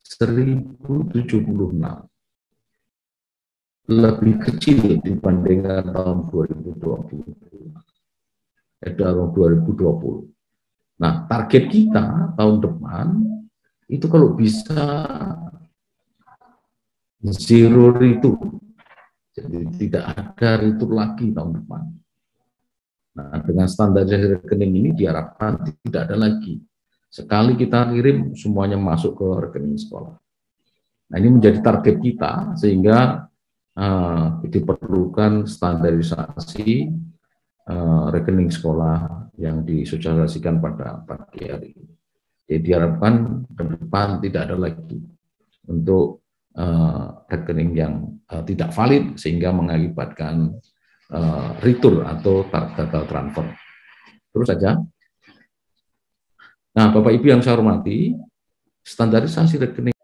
1.076, lebih kecil dibandingkan tahun 2020. Tahun 2020. Nah, target kita tahun depan itu kalau bisa zero return, jadi tidak ada return lagi tahun depan. Nah, dengan standarisasi rekening ini diharapkan tidak ada lagi. Sekali kita kirim, semuanya masuk ke rekening sekolah. Nah, ini menjadi target kita, sehingga diperlukan standarisasi rekening sekolah yang disosialisasikan pada pagi hari ini. Jadi diharapkan ke depan tidak ada lagi untuk rekening yang tidak valid sehingga mengakibatkan return atau gagal transfer. Terus saja. Nah, Bapak Ibu yang saya hormati, standarisasi rekening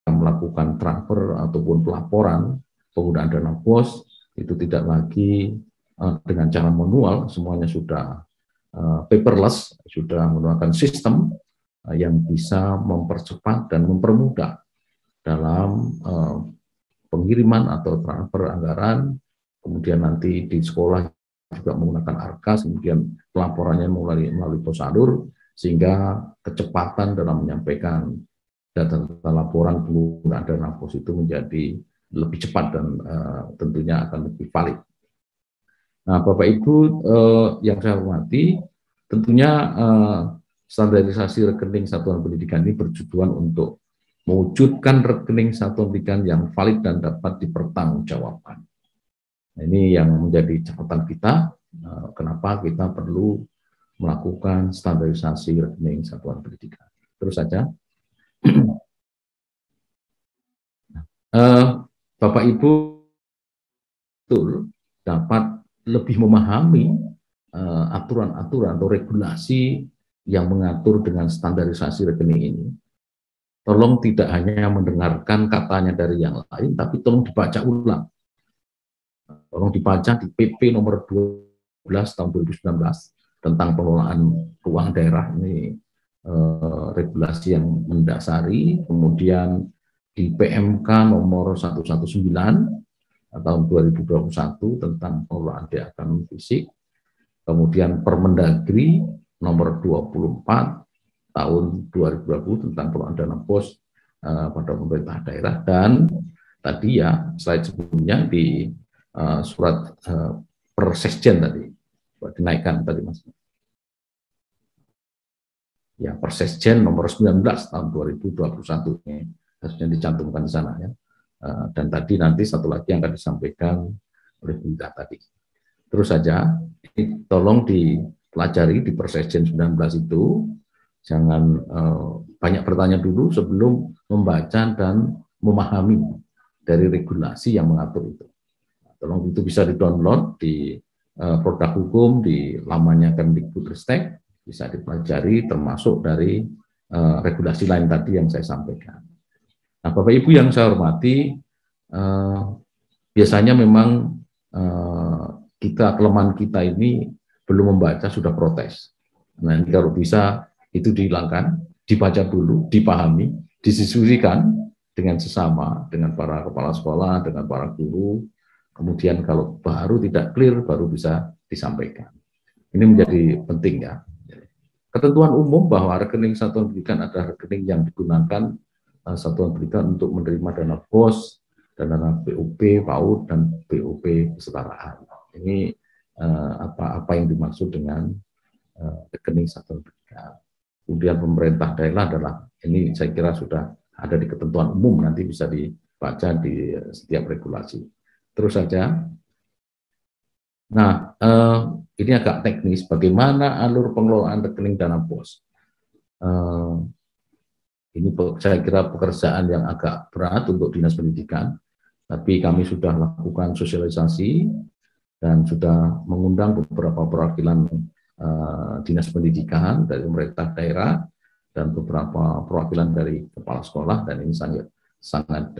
melakukan transfer ataupun pelaporan penggunaan dana BOS itu tidak lagi dengan cara manual, semuanya sudah paperless, sudah menggunakan sistem yang bisa mempercepat dan mempermudah dalam pengiriman atau transfer anggaran, kemudian nanti di sekolah juga menggunakan ARKAS, kemudian pelaporannya melalui prosedur, sehingga kecepatan dalam menyampaikan data laporan penggunaan dana BOS itu menjadi lebih cepat dan tentunya akan lebih valid. Nah, Bapak Ibu yang saya hormati, tentunya standarisasi rekening satuan pendidikan ini bertujuan untuk mewujudkan rekening satuan pendidikan yang valid dan dapat dipertanggungjawabkan. Nah, ini yang menjadi catatan kita, kenapa kita perlu melakukan standarisasi rekening satuan pendidikan. Terus saja. Bapak Ibu betul dapat lebih memahami aturan-aturan atau regulasi yang mengatur dengan standarisasi rekening ini. Tolong tidak hanya mendengarkan katanya dari yang lain, tapi tolong dibaca ulang. Tolong dibaca di PP nomor 12 tahun 2019 tentang pengelolaan keuangan daerah, ini regulasi yang mendasari, kemudian di PMK nomor 119 tahun 2021 tentang pengelolaan biaya akademik fisik, kemudian Permendagri nomor 24 tahun 2020 tentang pengelolaan dana BOS pada pemerintah daerah, dan tadi ya slide sebelumnya di surat Persesjen tadi dinaikkan tadi Mas. Ya, Persesjen nomor 19 tahun 2021 ini harusnya dicantumkan di sana ya. Dan tadi nanti satu lagi yang akan disampaikan oleh Bunda tadi. Terus saja, ini tolong dipelajari di Persejen 19 itu, jangan banyak bertanya dulu sebelum membaca dan memahami dari regulasi yang mengatur itu. Tolong itu bisa di-download di produk hukum, di lamannya Kemdikbudristek, bisa dipelajari termasuk dari regulasi lain tadi yang saya sampaikan. Nah, Bapak Ibu yang saya hormati, biasanya memang kelemahan kita ini belum membaca sudah protes. Nah, ini kalau bisa itu dihilangkan, dibaca dulu, dipahami, didiskusikan dengan sesama, dengan para kepala sekolah, dengan para guru. Kemudian kalau baru tidak clear, baru bisa disampaikan. Ini menjadi penting ya. Ketentuan umum bahwa rekening satuan pendidikan adalah rekening yang digunakan satuan pendidikan untuk menerima dana BOS, dana BOP, PAUD, dan BOP kesetaraan. Ini apa yang dimaksud dengan rekening satuan pendidikan. Kemudian pemerintah daerah adalah, ini saya kira sudah ada di ketentuan umum, nanti bisa dibaca di setiap regulasi. Terus saja. Nah, ini agak teknis, bagaimana alur pengelolaan rekening dana BOS. Ini saya kira pekerjaan yang agak berat untuk Dinas Pendidikan, tapi kami sudah lakukan sosialisasi dan sudah mengundang beberapa perwakilan Dinas Pendidikan dari pemerintah daerah dan beberapa perwakilan dari kepala sekolah, dan ini sangat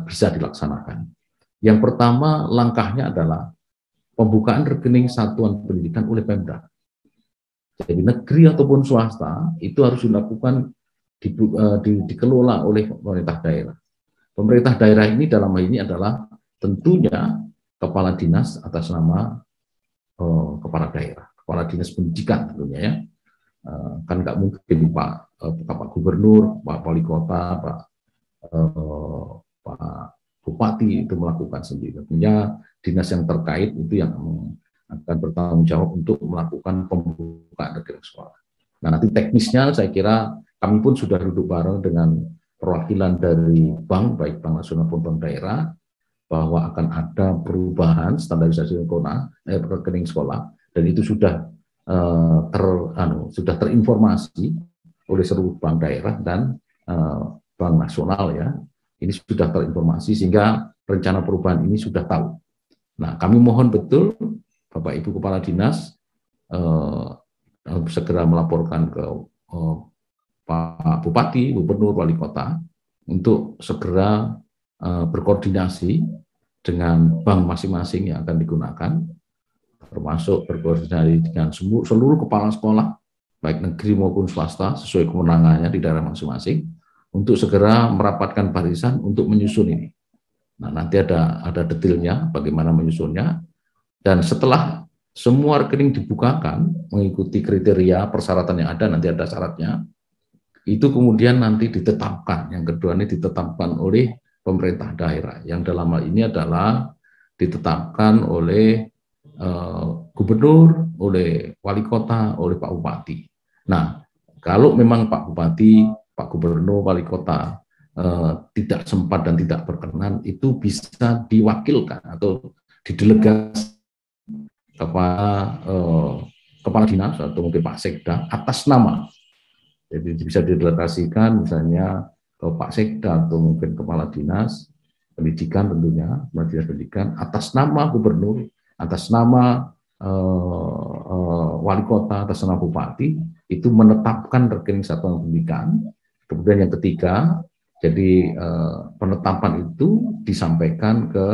bisa dilaksanakan. Yang pertama, langkahnya adalah pembukaan rekening satuan pendidikan oleh Pemda. Jadi negeri ataupun swasta itu harus dilakukan dikelola oleh pemerintah daerah. Pemerintah daerah ini dalam hal ini adalah tentunya kepala dinas atas nama kepala daerah, kepala dinas pendidikan tentunya ya. Kan nggak mungkin Pak Gubernur, Pak Wali Kota, Pak Bupati itu melakukan sendiri. Tentunya dinas yang terkait itu yang akan bertanggung jawab untuk melakukan pembukaan rekening sekolah. Nah, nanti teknisnya saya kira kami pun sudah duduk bareng dengan perwakilan dari bank, baik Bank Nasional maupun Bank Daerah, bahwa akan ada perubahan standarisasi rekening sekolah, dan itu sudah terinformasi oleh seluruh bank daerah dan Bank Nasional ya. Ini sudah terinformasi sehingga rencana perubahan ini sudah tahu. Nah, kami mohon betul Bapak Ibu Kepala Dinas segera melaporkan ke Pak Bupati, Gubernur, Wali Kota untuk segera berkoordinasi dengan bank masing-masing yang akan digunakan, termasuk berkoordinasi dengan seluruh kepala sekolah, baik negeri maupun swasta, sesuai kewenangannya di daerah masing-masing, untuk segera merapatkan barisan untuk menyusun ini. Nah, nanti ada detailnya bagaimana menyusunnya, dan setelah semua rekening dibukakan mengikuti kriteria persyaratan yang ada, nanti ada syaratnya, itu kemudian nanti ditetapkan. Yang kedua ini ditetapkan oleh pemerintah daerah, yang dalam hal ini adalah ditetapkan oleh gubernur, oleh wali kota, oleh Pak Bupati. Nah, kalau memang Pak Bupati, Pak Gubernur, wali kota tidak sempat dan tidak berkenan, itu bisa diwakilkan atau didelegasi kepada kepala dinas atau mungkin Pak Sekda atas nama. Jadi bisa didelegasikan misalnya ke Pak Sekda atau mungkin kepala dinas pendidikan, tentunya dinas pendidikan atas nama gubernur, atas nama wali kota, atas nama bupati, itu menetapkan rekening satuan pendidikan. Kemudian yang ketiga, jadi penetapan itu disampaikan ke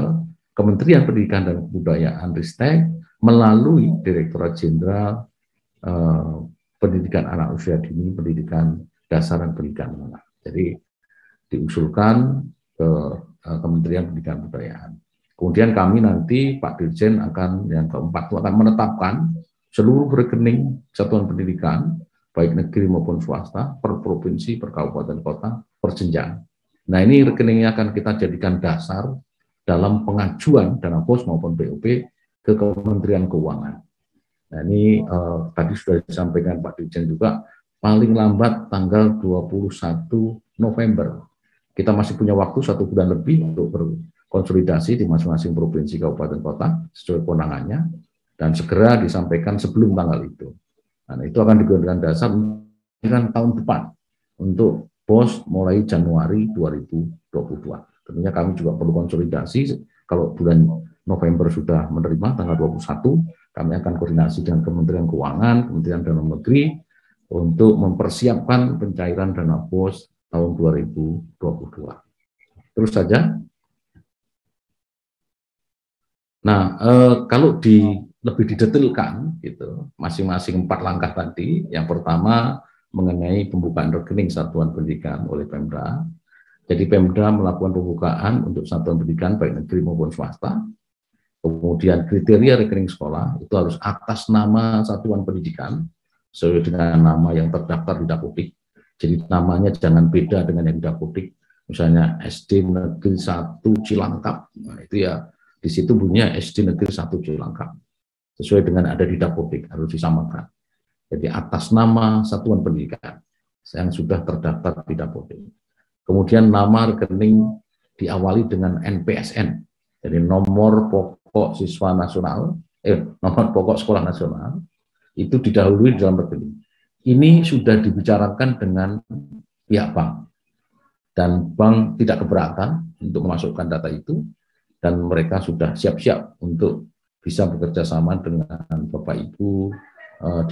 Kementerian Pendidikan dan Kebudayaan Ristek melalui Direktorat Jenderal Pendidikan Anak Usia Dini, Pendidikan Dasar dan Pendidikan Menengah. Jadi diusulkan ke Kementerian Pendidikan dan Kebudayaan. Kemudian kami nanti Pak Dirjen akan yang keempat itu akan menetapkan seluruh rekening satuan pendidikan baik negeri maupun swasta per provinsi, per kabupaten kota, per jenjang. Nah, ini rekeningnya akan kita jadikan dasar dalam pengajuan dana BOS maupun BOP ke Kementerian Keuangan. Nah, ini tadi sudah disampaikan Pak Dirjen juga, paling lambat tanggal 21 November. Kita masih punya waktu 1 bulan lebih untuk konsolidasi di masing-masing provinsi, kabupaten, kota sesuai kewenangannya dan segera disampaikan sebelum tanggal itu. Nah, itu akan digunakan dasar dengan tahun depan untuk BOS mulai Januari 2022. Tentunya kami juga perlu konsolidasi. Kalau bulan November sudah menerima tanggal 21, kami akan koordinasi dengan Kementerian Keuangan, Kementerian Dalam Negeri untuk mempersiapkan pencairan dana BOS tahun 2022. Terus saja. Nah, kalau lebih didetailkan, gitu, masing-masing 4 langkah tadi. Yang pertama mengenai pembukaan rekening satuan pendidikan oleh Pemda. Jadi Pemda melakukan pembukaan untuk satuan pendidikan baik negeri maupun swasta. Kemudian kriteria rekening sekolah itu harus atas nama satuan pendidikan sesuai dengan nama yang terdaftar di Dapodik. Jadi namanya jangan beda dengan yang di Dapodik. Misalnya SD Negeri 1 Cilangkap, nah itu ya di situ bunyinya SD Negeri 1 Cilangkap. Sesuai dengan ada di Dapodik, harus disamakan. Jadi atas nama satuan pendidikan yang sudah terdaftar di Dapodik. Kemudian nama rekening diawali dengan NPSN, jadi nomor pokok siswa nasional, nomor pokok sekolah nasional, itu didahului dalam rekening. Ini sudah dibicarakan dengan pihak bank, dan bank tidak keberatan untuk memasukkan data itu, dan mereka sudah siap-siap untuk bisa bekerja sama dengan Bapak Ibu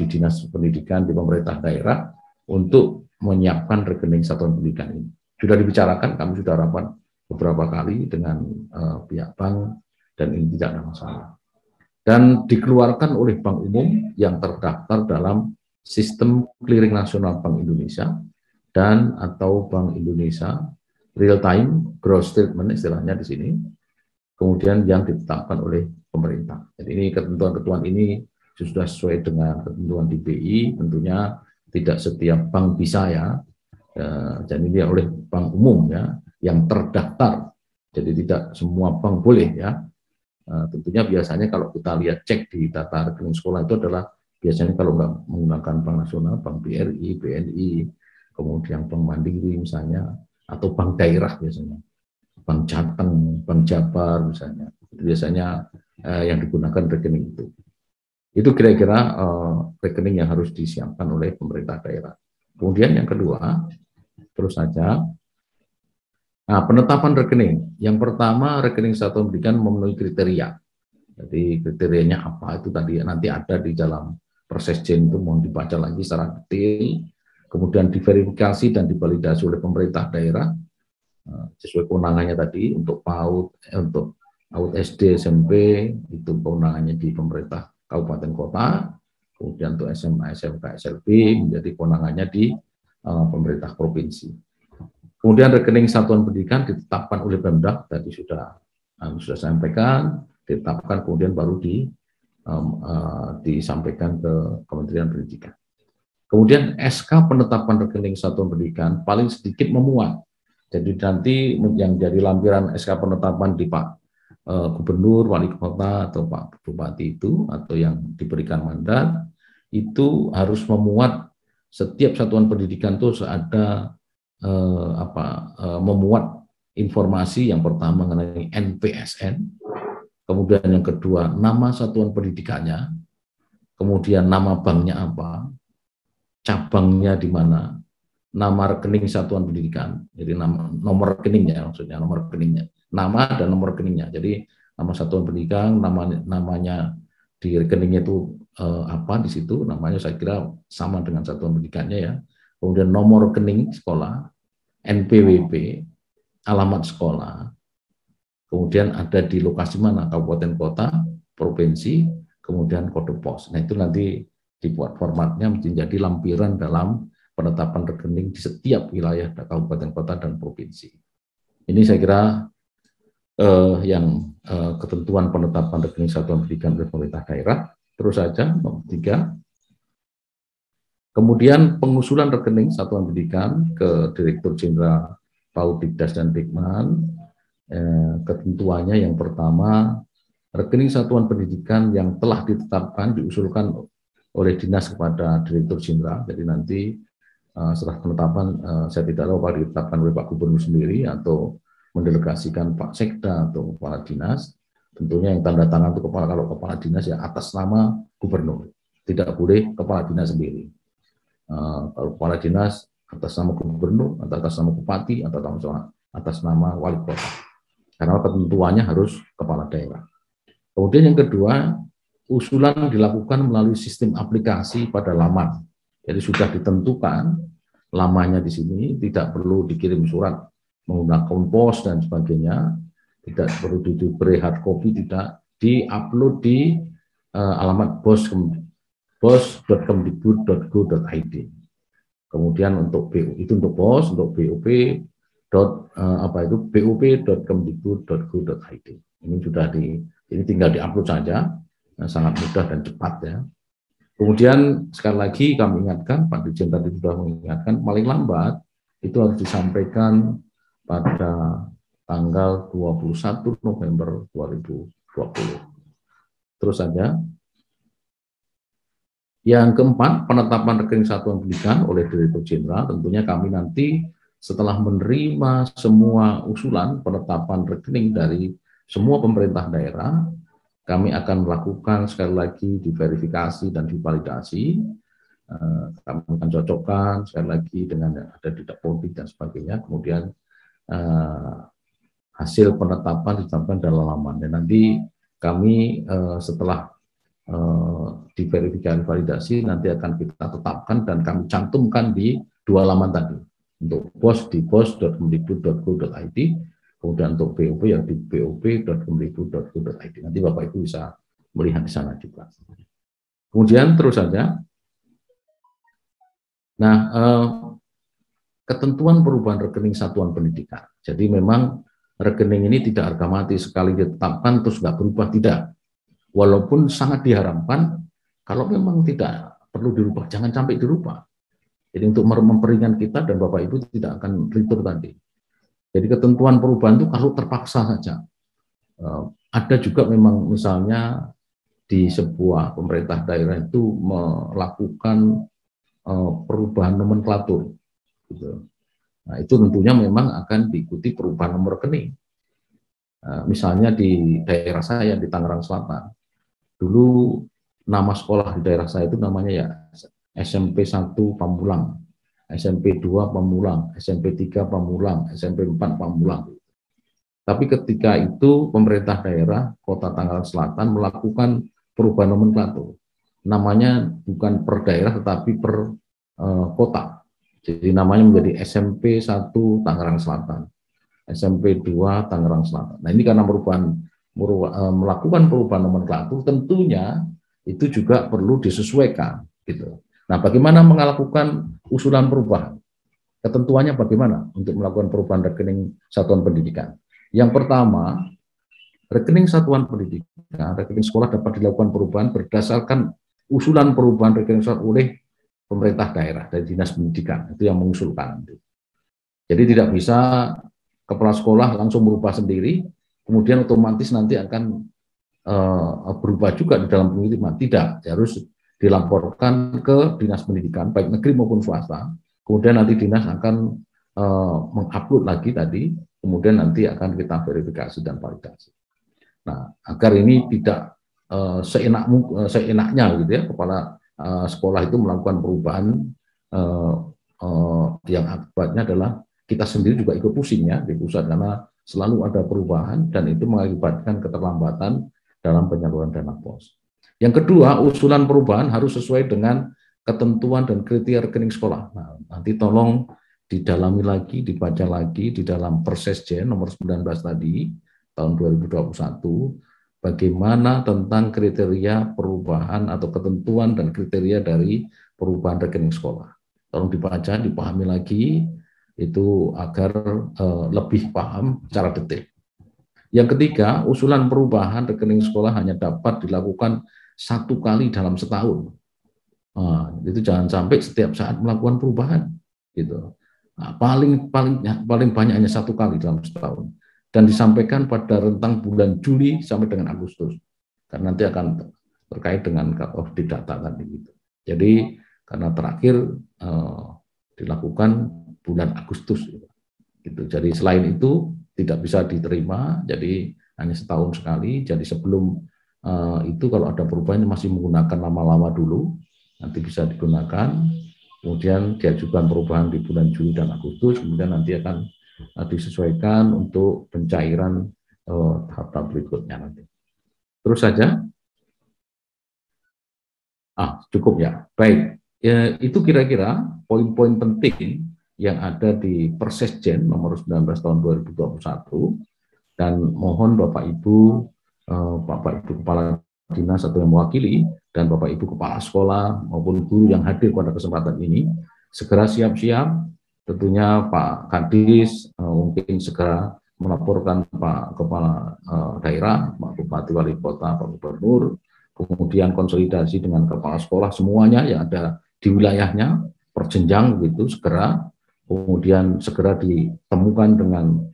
di Dinas Pendidikan di pemerintah daerah untuk menyiapkan rekening satuan pendidikan ini. Sudah dibicarakan, kami sudah rapat beberapa kali dengan pihak bank dan ini tidak ada masalah. Dan dikeluarkan oleh Bank Umum yang terdaftar dalam Sistem Clearing Nasional Bank Indonesia dan atau Bank Indonesia Real Time Gross Statement istilahnya di sini. Kemudian yang ditetapkan oleh pemerintah. Jadi ini ketentuan-ketentuan ini sudah sesuai dengan ketentuan di BI, tentunya tidak setiap bank bisa ya. Jadi dia oleh Bank Umum ya yang terdaftar. Jadi tidak semua bank boleh ya. Tentunya biasanya kalau kita lihat cek di data rekening sekolah itu adalah biasanya kalau nggak menggunakan Bank Nasional, Bank BRI, BNI, kemudian Bank Mandiri misalnya, atau bank daerah biasanya. Bank Jateng, Bank Jabar misalnya, itu biasanya yang digunakan rekening itu. Itu kira-kira rekening yang harus disiapkan oleh pemerintah daerah. Kemudian yang kedua, terus saja, nah penetapan rekening. Yang pertama rekening satuan pendidikan memenuhi kriteria. Jadi kriterianya apa itu tadi nanti ada di dalam Persesjen itu, mohon dibaca lagi secara detail. Kemudian diverifikasi dan divalidasi oleh pemerintah daerah sesuai kewenangannya tadi untuk PAUD, untuk PAUD SD, SMP itu kewenangannya di pemerintah kabupaten kota, kemudian untuk SMA, SMK, SLB menjadi kewenangannya di pemerintah provinsi. Kemudian rekening satuan pendidikan ditetapkan oleh Pemda, tadi sudah sampaikan, ditetapkan kemudian baru disampaikan ke Kementerian Pendidikan. Kemudian SK penetapan rekening satuan pendidikan paling sedikit memuat. Jadi nanti yang jadi lampiran SK penetapan di Pak Gubernur, Wali Kota, atau Pak Bupati itu, atau yang diberikan mandat, itu harus memuat setiap satuan pendidikan itu ada memuat informasi yang pertama mengenai NPSN, kemudian yang kedua nama satuan pendidikannya, kemudian nama banknya apa, cabangnya di mana, nama rekening satuan pendidikan, jadi nomor rekeningnya, maksudnya nomor rekeningnya, nama dan nomor rekeningnya. Jadi nama satuan pendidikan, namanya di rekeningnya itu apa di situ, namanya saya kira sama dengan satuan pendidikannya ya. Kemudian nomor rekening sekolah, NPWP, alamat sekolah, kemudian ada di lokasi mana, kabupaten kota, provinsi, kemudian kode pos. Nah itu nanti dibuat formatnya menjadi lampiran dalam penetapan rekening di setiap wilayah kabupaten kota dan provinsi. Ini saya kira yang ketentuan penetapan rekening satuan pendidikan oleh pemerintah daerah. Terus saja nomor 3. Kemudian pengusulan rekening satuan pendidikan ke Direktur Jenderal PAUD, Dikdas dan Dikman. Ketentuannya yang pertama, rekening satuan pendidikan yang telah ditetapkan diusulkan oleh dinas kepada Direktur Jenderal. Jadi nanti setelah penetapan, saya tidak tahu apa ditetapkan oleh Pak Gubernur sendiri atau mendelegasikan Pak Sekda atau kepala dinas. Tentunya yang tanda tangan itu kalau kepala dinas ya atas nama gubernur, tidak boleh kepala dinas sendiri. Kalau kepala dinas atas nama gubernur, atau atas nama bupati, atau atas nama wali kota. Karena ketentuannya harus kepala daerah. Kemudian yang kedua, usulan dilakukan melalui sistem aplikasi pada laman. Jadi sudah ditentukan lamanya di sini, tidak perlu dikirim surat menggunakan pos dan sebagainya, tidak perlu diberi hard copy, tidak, di-upload di alamat bos.kemdikbud.go.id. Kemudian untuk BU itu untuk pos, untuk BOP bop.kemdikbud.go.id. Ini sudah ini tinggal diupload saja, sangat mudah dan cepat ya. Kemudian sekali lagi kami ingatkan, Pak Dirjen tadi sudah mengingatkan, paling lambat itu harus disampaikan pada tanggal 21 November 2020. Terus saja. Yang keempat, penetapan rekening satuan pendidikan oleh Direktur Jenderal. Tentunya kami nanti setelah menerima semua usulan penetapan rekening dari semua pemerintah daerah, kami akan melakukan sekali lagi diverifikasi dan divalidasi. Kami akan cocokkan sekali lagi dengan ada di Dapodik dan sebagainya. Kemudian hasil penetapan ditetapkan dalam laman. Dan nanti kami setelah diverifikasi validasi nanti akan kita tetapkan dan kami cantumkan di dua laman tadi. Untuk pos di pos.kemdikbud.go.id, kemudian untuk BOP yang di bop.kemdikbud.go.id. Nanti Bapak Ibu bisa melihat di sana juga. Kemudian terus saja. Nah, ketentuan perubahan rekening satuan pendidikan. Jadi memang rekening ini tidak harga mati, sekali ditetapkan terus nggak berubah, tidak. Walaupun sangat diharapkan, kalau memang tidak perlu dirubah, jangan sampai dirubah. Jadi untuk memperingan kita dan Bapak Ibu tidak akan ribet tadi. Jadi ketentuan perubahan itu kalau terpaksa saja. Ada juga memang misalnya di sebuah pemerintah daerah itu melakukan perubahan nomenklatur. Gitu. Nah, itu tentunya memang akan diikuti perubahan nomor rekening. Misalnya di daerah saya di Tangerang Selatan, dulu nama sekolah di daerah saya itu namanya ya SMP 1 Pamulang, SMP 2 Pamulang, SMP 3 Pamulang, SMP 4 Pamulang. Tapi ketika itu pemerintah daerah Kota Tangerang Selatan melakukan perubahan nomenklatur. Namanya bukan per daerah tetapi per kota. Jadi namanya menjadi SMP 1 Tangerang Selatan, SMP 2 Tangerang Selatan. Nah ini karena melakukan perubahan nomenklatur tentunya itu juga perlu disesuaikan gitu. Nah bagaimana melakukan usulan perubahan? Ketentuannya bagaimana untuk melakukan perubahan rekening satuan pendidikan? Yang pertama, rekening satuan pendidikan, rekening sekolah dapat dilakukan perubahan berdasarkan usulan perubahan rekening sekolah oleh pemerintah daerah dari dinas pendidikan, itu yang mengusulkan. Jadi tidak bisa kepala sekolah langsung merubah sendiri, kemudian otomatis nanti akan berubah juga di dalam pengiriman. Tidak, harus dilaporkan ke dinas pendidikan, baik negeri maupun swasta. Kemudian nanti dinas akan mengupload lagi tadi, kemudian nanti akan kita verifikasi dan validasi. Nah, agar ini tidak seenaknya gitu ya, kepala sekolah itu melakukan perubahan yang akibatnya adalah kita sendiri juga ikut pusing ya di pusat, karena selalu ada perubahan dan itu mengakibatkan keterlambatan dalam penyaluran dana pos. Yang kedua, usulan perubahan harus sesuai dengan ketentuan dan kriteria rekening sekolah. Nah, nanti tolong didalami lagi, dibaca lagi di dalam Persesjen nomor 19 tadi tahun 2021, bagaimana tentang kriteria perubahan atau ketentuan dan kriteria dari perubahan rekening sekolah. Tolong dibaca, dipahami lagi, itu agar lebih paham secara detail. Yang ketiga, usulan perubahan rekening sekolah hanya dapat dilakukan 1 kali dalam setahun. Nah, itu jangan sampai setiap saat melakukan perubahan, gitu. Nah, paling banyak hanya 1 kali dalam setahun, dan disampaikan pada rentang bulan Juli sampai dengan Agustus, karena nanti akan terkait dengan cut-off di data tadi. Gitu. Jadi karena terakhir dilakukan bulan Agustus, gitu. Jadi selain itu tidak bisa diterima, jadi hanya setahun sekali. Jadi sebelum itu kalau ada perubahan masih menggunakan nama lama dulu, nanti bisa digunakan. Kemudian diajukan perubahan di bulan Juli dan Agustus, kemudian nanti akan disesuaikan untuk pencairan tahap-tahap berikutnya nanti. Terus saja. Cukup ya. Baik, ya, itu kira-kira poin-poin penting yang ada di Persesjen nomor 19 tahun 2021, dan mohon Bapak Ibu Kepala Dinas atau yang mewakili, dan Bapak Ibu Kepala Sekolah maupun guru yang hadir pada kesempatan ini, segera siap-siap, tentunya Pak Kadis mungkin segera melaporkan Pak Kepala Daerah, Pak Bupati, Wali Kota, Pak Gubernur, kemudian konsolidasi dengan kepala sekolah semuanya yang ada di wilayahnya, perjenjang begitu, segera, kemudian segera ditemukan dengan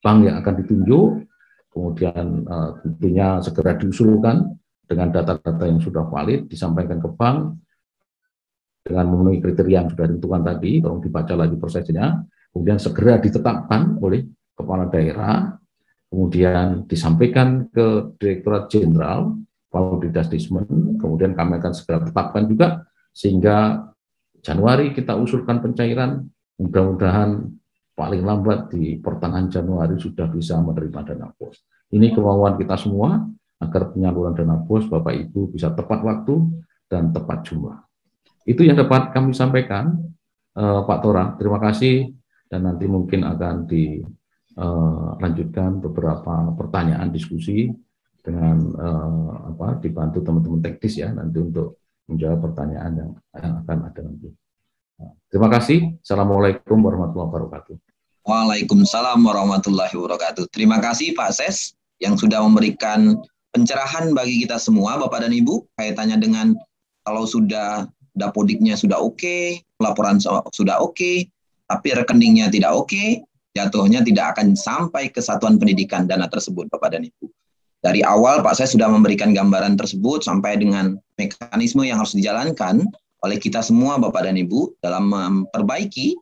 bank yang akan ditunjuk, kemudian tentunya segera diusulkan dengan data-data yang sudah valid, disampaikan ke bank dengan memenuhi kriteria yang sudah ditentukan tadi, tolong dibaca lagi prosesnya, kemudian segera ditetapkan oleh kepala daerah, kemudian disampaikan ke Direktorat Jenderal Paudidasdismen, kemudian kami akan segera tetapkan juga, sehingga Januari kita usulkan pencairan, mudah-mudahan paling lambat di pertengahan Januari sudah bisa menerima dana BOS. Ini kemauan kita semua, agar penyaluran dana BOS Bapak Ibu bisa tepat waktu dan tepat jumlah. Itu yang dapat kami sampaikan, Pak Tora. Terima kasih, dan nanti mungkin akan lanjutkan beberapa pertanyaan diskusi dengan dibantu teman-teman teknis ya nanti untuk menjawab pertanyaan yang akan ada nanti. Terima kasih. Assalamualaikum warahmatullahi wabarakatuh. Waalaikumsalam warahmatullahi wabarakatuh. Terima kasih Pak Ses yang sudah memberikan pencerahan bagi kita semua Bapak dan Ibu kaitannya dengan kalau sudah dapodiknya sudah oke, laporan sudah oke, tapi rekeningnya tidak oke, jatuhnya tidak akan sampai ke satuan pendidikan dana tersebut Bapak dan Ibu. Dari awal Pak saya sudah memberikan gambaran tersebut sampai dengan mekanisme yang harus dijalankan oleh kita semua Bapak dan Ibu dalam memperbaiki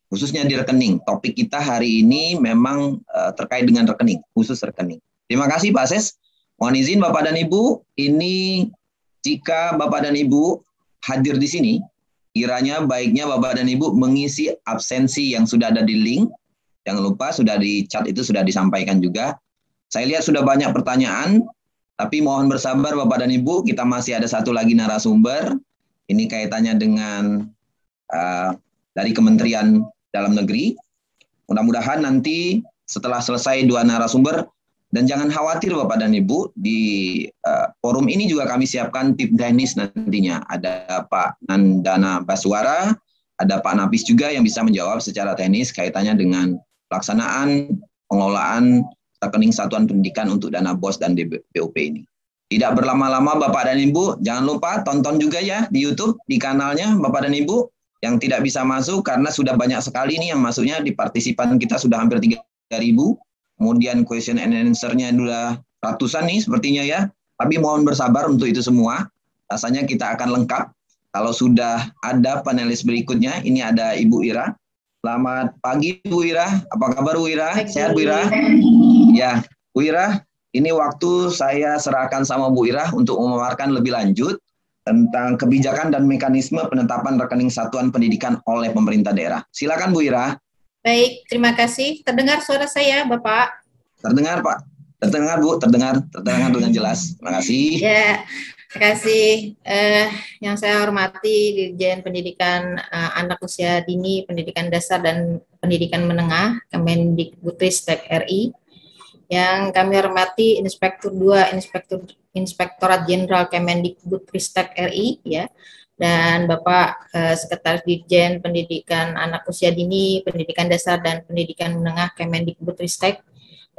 khususnya di rekening. Topik kita hari ini memang terkait dengan rekening, khusus rekening. Terima kasih Pak Ses. Mohon izin Bapak dan Ibu, ini jika Bapak dan Ibu hadir di sini, kiranya baiknya Bapak dan Ibu mengisi absensi yang sudah ada di link. Jangan lupa sudah di chat itu sudah disampaikan juga. Saya lihat sudah banyak pertanyaan, tapi mohon bersabar Bapak dan Ibu, kita masih ada satu lagi narasumber. Ini kaitannya dengan dari Kementerian Dalam Negeri. Mudah-mudahan nanti setelah selesai dua narasumber, dan jangan khawatir Bapak dan Ibu, di forum ini juga kami siapkan tim teknis nantinya. Ada Pak Nandana Baswara, ada Pak Napis juga yang bisa menjawab secara teknis kaitannya dengan pelaksanaan pengelolaan rekening satuan pendidikan untuk dana BOS dan BOP ini. Tidak berlama-lama Bapak dan Ibu, jangan lupa tonton juga ya di YouTube, di kanalnya Bapak dan Ibu, yang tidak bisa masuk karena sudah banyak sekali nih yang masuknya, di partisipan kita sudah hampir 3.000, kemudian question and answer-nya sudah ratusan nih sepertinya ya, tapi mohon bersabar untuk itu semua, rasanya kita akan lengkap kalau sudah ada panelis berikutnya. Ini ada Ibu Ira. Selamat pagi Bu Ira, apa kabar Bu Ira? Sehat Bu Ira? Ya, Bu Ira, ini waktu saya serahkan sama Bu Ira untuk memaparkan lebih lanjut tentang kebijakan dan mekanisme penetapan rekening satuan pendidikan oleh pemerintah daerah. Silakan Bu Ira. Baik, terima kasih. Terdengar suara saya, Bapak? Terdengar Pak, terdengar Bu, terdengar dengan jelas. Terima kasih. Ya. Terima kasih. Yang saya hormati Dirjen Pendidikan Anak Usia Dini, Pendidikan Dasar dan Pendidikan Menengah, Kemendikbudristek RI. Yang kami hormati Inspektur 2, Inspektorat Jenderal Kemendikbudristek RI, ya, dan Bapak Sekretaris Dirjen Pendidikan Anak Usia Dini, Pendidikan Dasar dan Pendidikan Menengah Kemendikbudristek.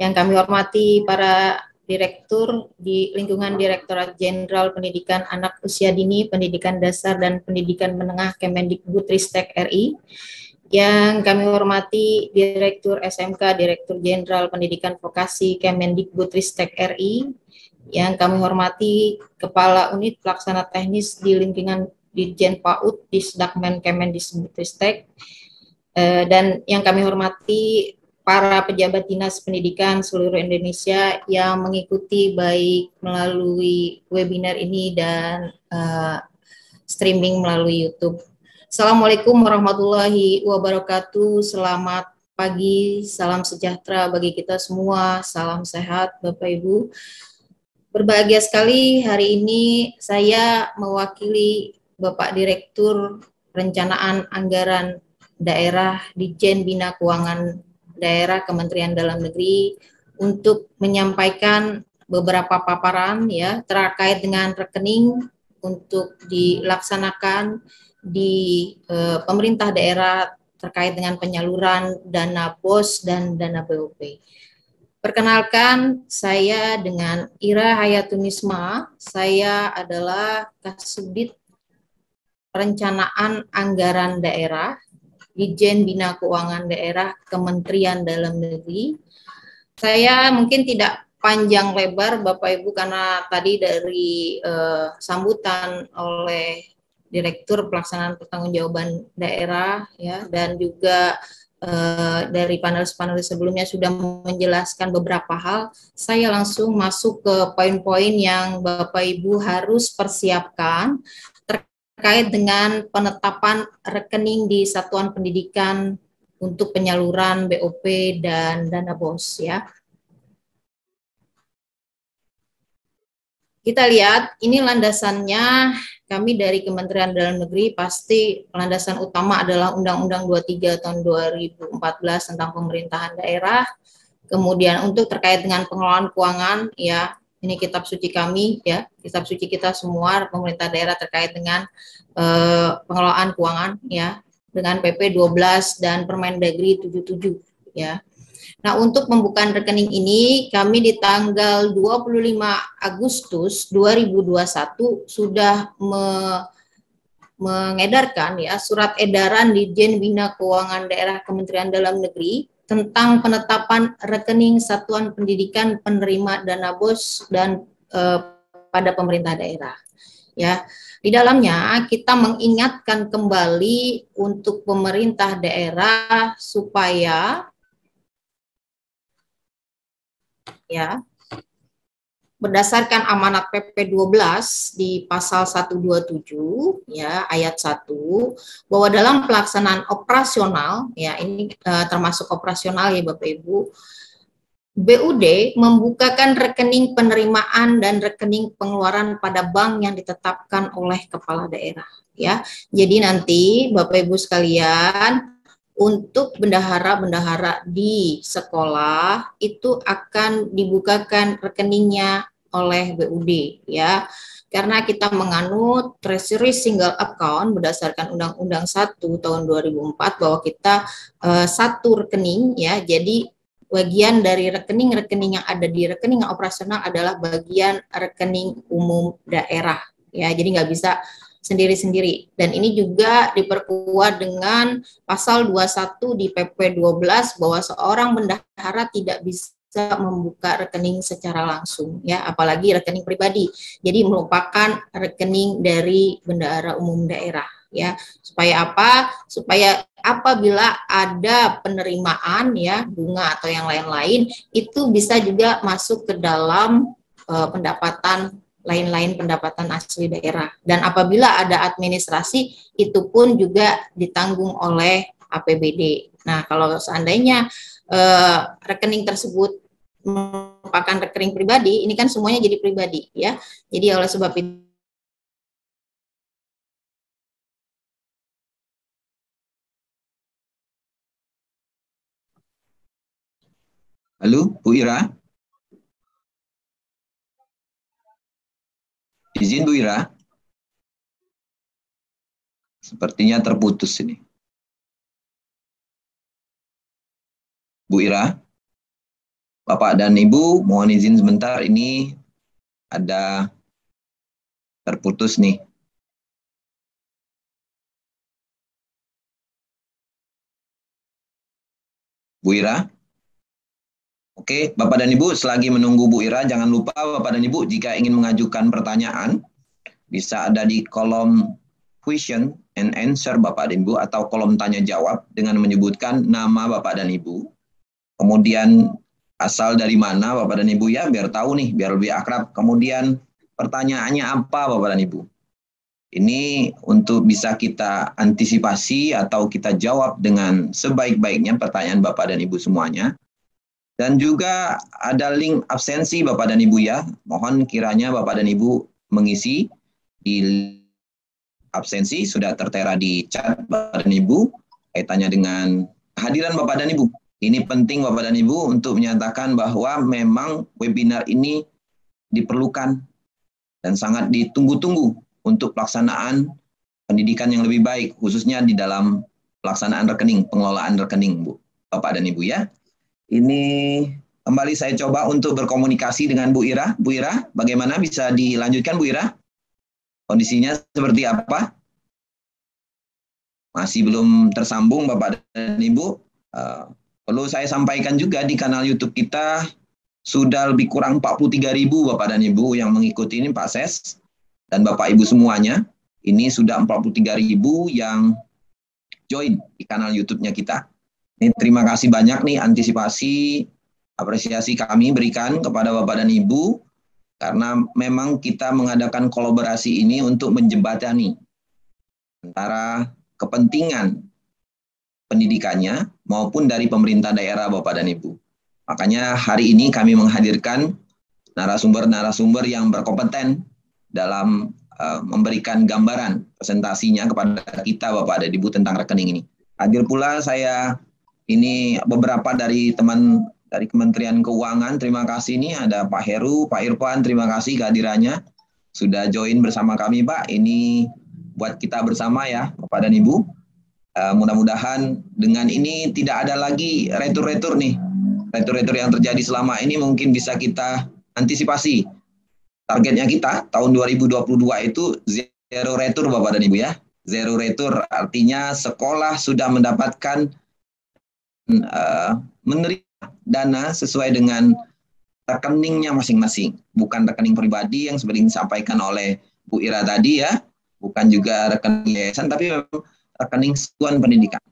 Yang kami hormati para Direktur di lingkungan Direktorat Jenderal Pendidikan Anak Usia Dini, Pendidikan Dasar dan Pendidikan Menengah Kemendikbudristek RI. Yang kami hormati Direktur SMK, Direktur Jenderal Pendidikan Vokasi Kemendikbudristek RI. Yang kami hormati Kepala Unit Pelaksana Teknis di lingkungan Dirjen PAUD di Disdakmen Kemendikbudristek. Dan yang kami hormati para pejabat dinas pendidikan seluruh Indonesia yang mengikuti baik melalui webinar ini dan streaming melalui YouTube. Assalamualaikum warahmatullahi wabarakatuh. Selamat pagi, salam sejahtera bagi kita semua, salam sehat Bapak Ibu. Berbahagia sekali hari ini saya mewakili Bapak Direktur Perencanaan Anggaran Daerah Ditjen Bina Keuangan Daerah Kementerian Dalam Negeri untuk menyampaikan beberapa paparan ya terkait dengan rekening untuk dilaksanakan di pemerintah daerah terkait dengan penyaluran dana BOS dan dana BOP. Perkenalkan, saya dengan Ira Hayatunisma, saya adalah Kasubdit Perencanaan Anggaran Daerah Ditjen Bina Keuangan Daerah Kementerian Dalam Negeri. Saya mungkin tidak panjang lebar Bapak Ibu karena tadi dari sambutan oleh Direktur Pelaksanaan Pertanggungjawaban Daerah ya dan juga dari panelis-panelis sebelumnya sudah menjelaskan beberapa hal. Saya langsung masuk ke poin-poin yang Bapak Ibu harus persiapkan terkait dengan penetapan rekening di satuan pendidikan untuk penyaluran BOP dan dana BOS ya. Kita lihat ini landasannya, kami dari Kementerian Dalam Negeri pasti landasan utama adalah Undang-Undang 23 tahun 2014 tentang pemerintahan daerah. Kemudian untuk terkait dengan pengelolaan keuangan ya, ini kitab suci kami ya, kitab suci kita semua pemerintah daerah terkait dengan pengelolaan keuangan ya, dengan PP 12 dan Permendagri 77 ya. Nah, untuk pembukaan rekening ini kami di tanggal 25 Agustus 2021 sudah mengedarkan ya surat edaran Ditjen Bina Keuangan Daerah Kementerian Dalam Negeri tentang penetapan rekening satuan pendidikan penerima dana BOS dan pada pemerintah daerah. Ya, di dalamnya kita mengingatkan kembali untuk pemerintah daerah supaya ya berdasarkan amanat PP 12 di pasal 127 ya ayat 1 bahwa dalam pelaksanaan operasional ya ini termasuk operasional ya Bapak Ibu, BUD membukakan rekening penerimaan dan rekening pengeluaran pada bank yang ditetapkan oleh kepala daerah ya. Jadi nanti Bapak Ibu sekalian untuk bendahara-bendahara di sekolah itu akan dibukakan rekeningnya oleh BUD ya. Karena kita menganut treasury single account berdasarkan Undang-Undang 1 tahun 2004 bahwa kita satu rekening ya. Jadi bagian dari rekening-rekening yang ada di rekening operasional adalah bagian rekening umum daerah ya. Jadi nggak bisa sendiri-sendiri. Dan ini juga diperkuat dengan pasal 21 di PP 12 bahwa seorang bendahara tidak bisa membuka rekening secara langsung ya, apalagi rekening pribadi. Jadi merupakan rekening dari bendahara umum daerah ya. Supaya apa? Supaya apabila ada penerimaan ya, bunga atau yang lain-lain itu bisa juga masuk ke dalam pendapatan lain-lain pendapatan asli daerah. Dan apabila ada administrasi, itu pun juga ditanggung oleh APBD. Nah, kalau seandainya rekening tersebut merupakan rekening pribadi, ini kan semuanya jadi pribadi, ya. Jadi oleh sebab itu, halo, Bu Ira? Izin Bu Ira? Sepertinya terputus ini. Bu Ira? Bapak dan Ibu, mohon izin sebentar, ini ada terputus nih. Bu Ira? Oke, Bapak dan Ibu, selagi menunggu Bu Ira, jangan lupa Bapak dan Ibu jika ingin mengajukan pertanyaan, bisa ada di kolom question and answer Bapak dan Ibu atau kolom tanya jawab dengan menyebutkan nama Bapak dan Ibu. kemudian asal dari mana Bapak dan Ibu ya, biar tahu nih, biar lebih akrab. Kemudian pertanyaannya apa Bapak dan Ibu? Ini untuk bisa kita antisipasi atau kita jawab dengan sebaik-baiknya pertanyaan Bapak dan Ibu semuanya. Dan juga ada link absensi Bapak dan Ibu ya. Mohon kiranya Bapak dan Ibu mengisi di absensi, sudah tertera di chat Bapak dan Ibu kaitannya dengan kehadiran Bapak dan Ibu. Ini penting Bapak dan Ibu untuk menyatakan bahwa memang webinar ini diperlukan dan sangat ditunggu-tunggu untuk pelaksanaan pendidikan yang lebih baik, khususnya di dalam pelaksanaan rekening, pengelolaan rekening, Bu, Bapak dan Ibu ya. Ini kembali saya coba untuk berkomunikasi dengan Bu Ira. Bu Ira, bagaimana bisa dilanjutkan Bu Ira? Kondisinya seperti apa? Masih belum tersambung Bapak dan Ibu. Perlu saya sampaikan juga di kanal YouTube kita sudah lebih kurang 43.000 Bapak dan Ibu yang mengikuti ini Pak Ses dan Bapak Ibu semuanya. Ini sudah 43.000 yang join di kanal YouTube-nya kita. Ini terima kasih banyak nih antisipasi, apresiasi kami berikan kepada Bapak dan Ibu karena memang kita mengadakan kolaborasi ini untuk menjembatani antara kepentingan pendidikannya maupun dari pemerintah daerah Bapak dan Ibu. Makanya hari ini kami menghadirkan narasumber-narasumber yang berkompeten dalam memberikan gambaran presentasinya kepada kita Bapak dan Ibu tentang rekening ini. Hadir pula saya ini beberapa dari teman dari Kementerian Keuangan, terima kasih nih ada Pak Heru, Pak Irfan, terima kasih kehadirannya. Sudah join bersama kami Pak, ini buat kita bersama ya Bapak dan Ibu. Mudah-mudahan dengan ini tidak ada lagi retur-retur nih. Retur-retur yang terjadi selama ini mungkin bisa kita antisipasi. Targetnya kita tahun 2022 itu zero retur Bapak dan Ibu ya. Zero retur artinya sekolah sudah mendapatkan menerima dana sesuai dengan rekeningnya masing-masing. Bukan rekening pribadi yang seperti disampaikan oleh Bu Ira tadi ya. Bukan juga rekening yayasan tapi memang rekening satuan pendidikan.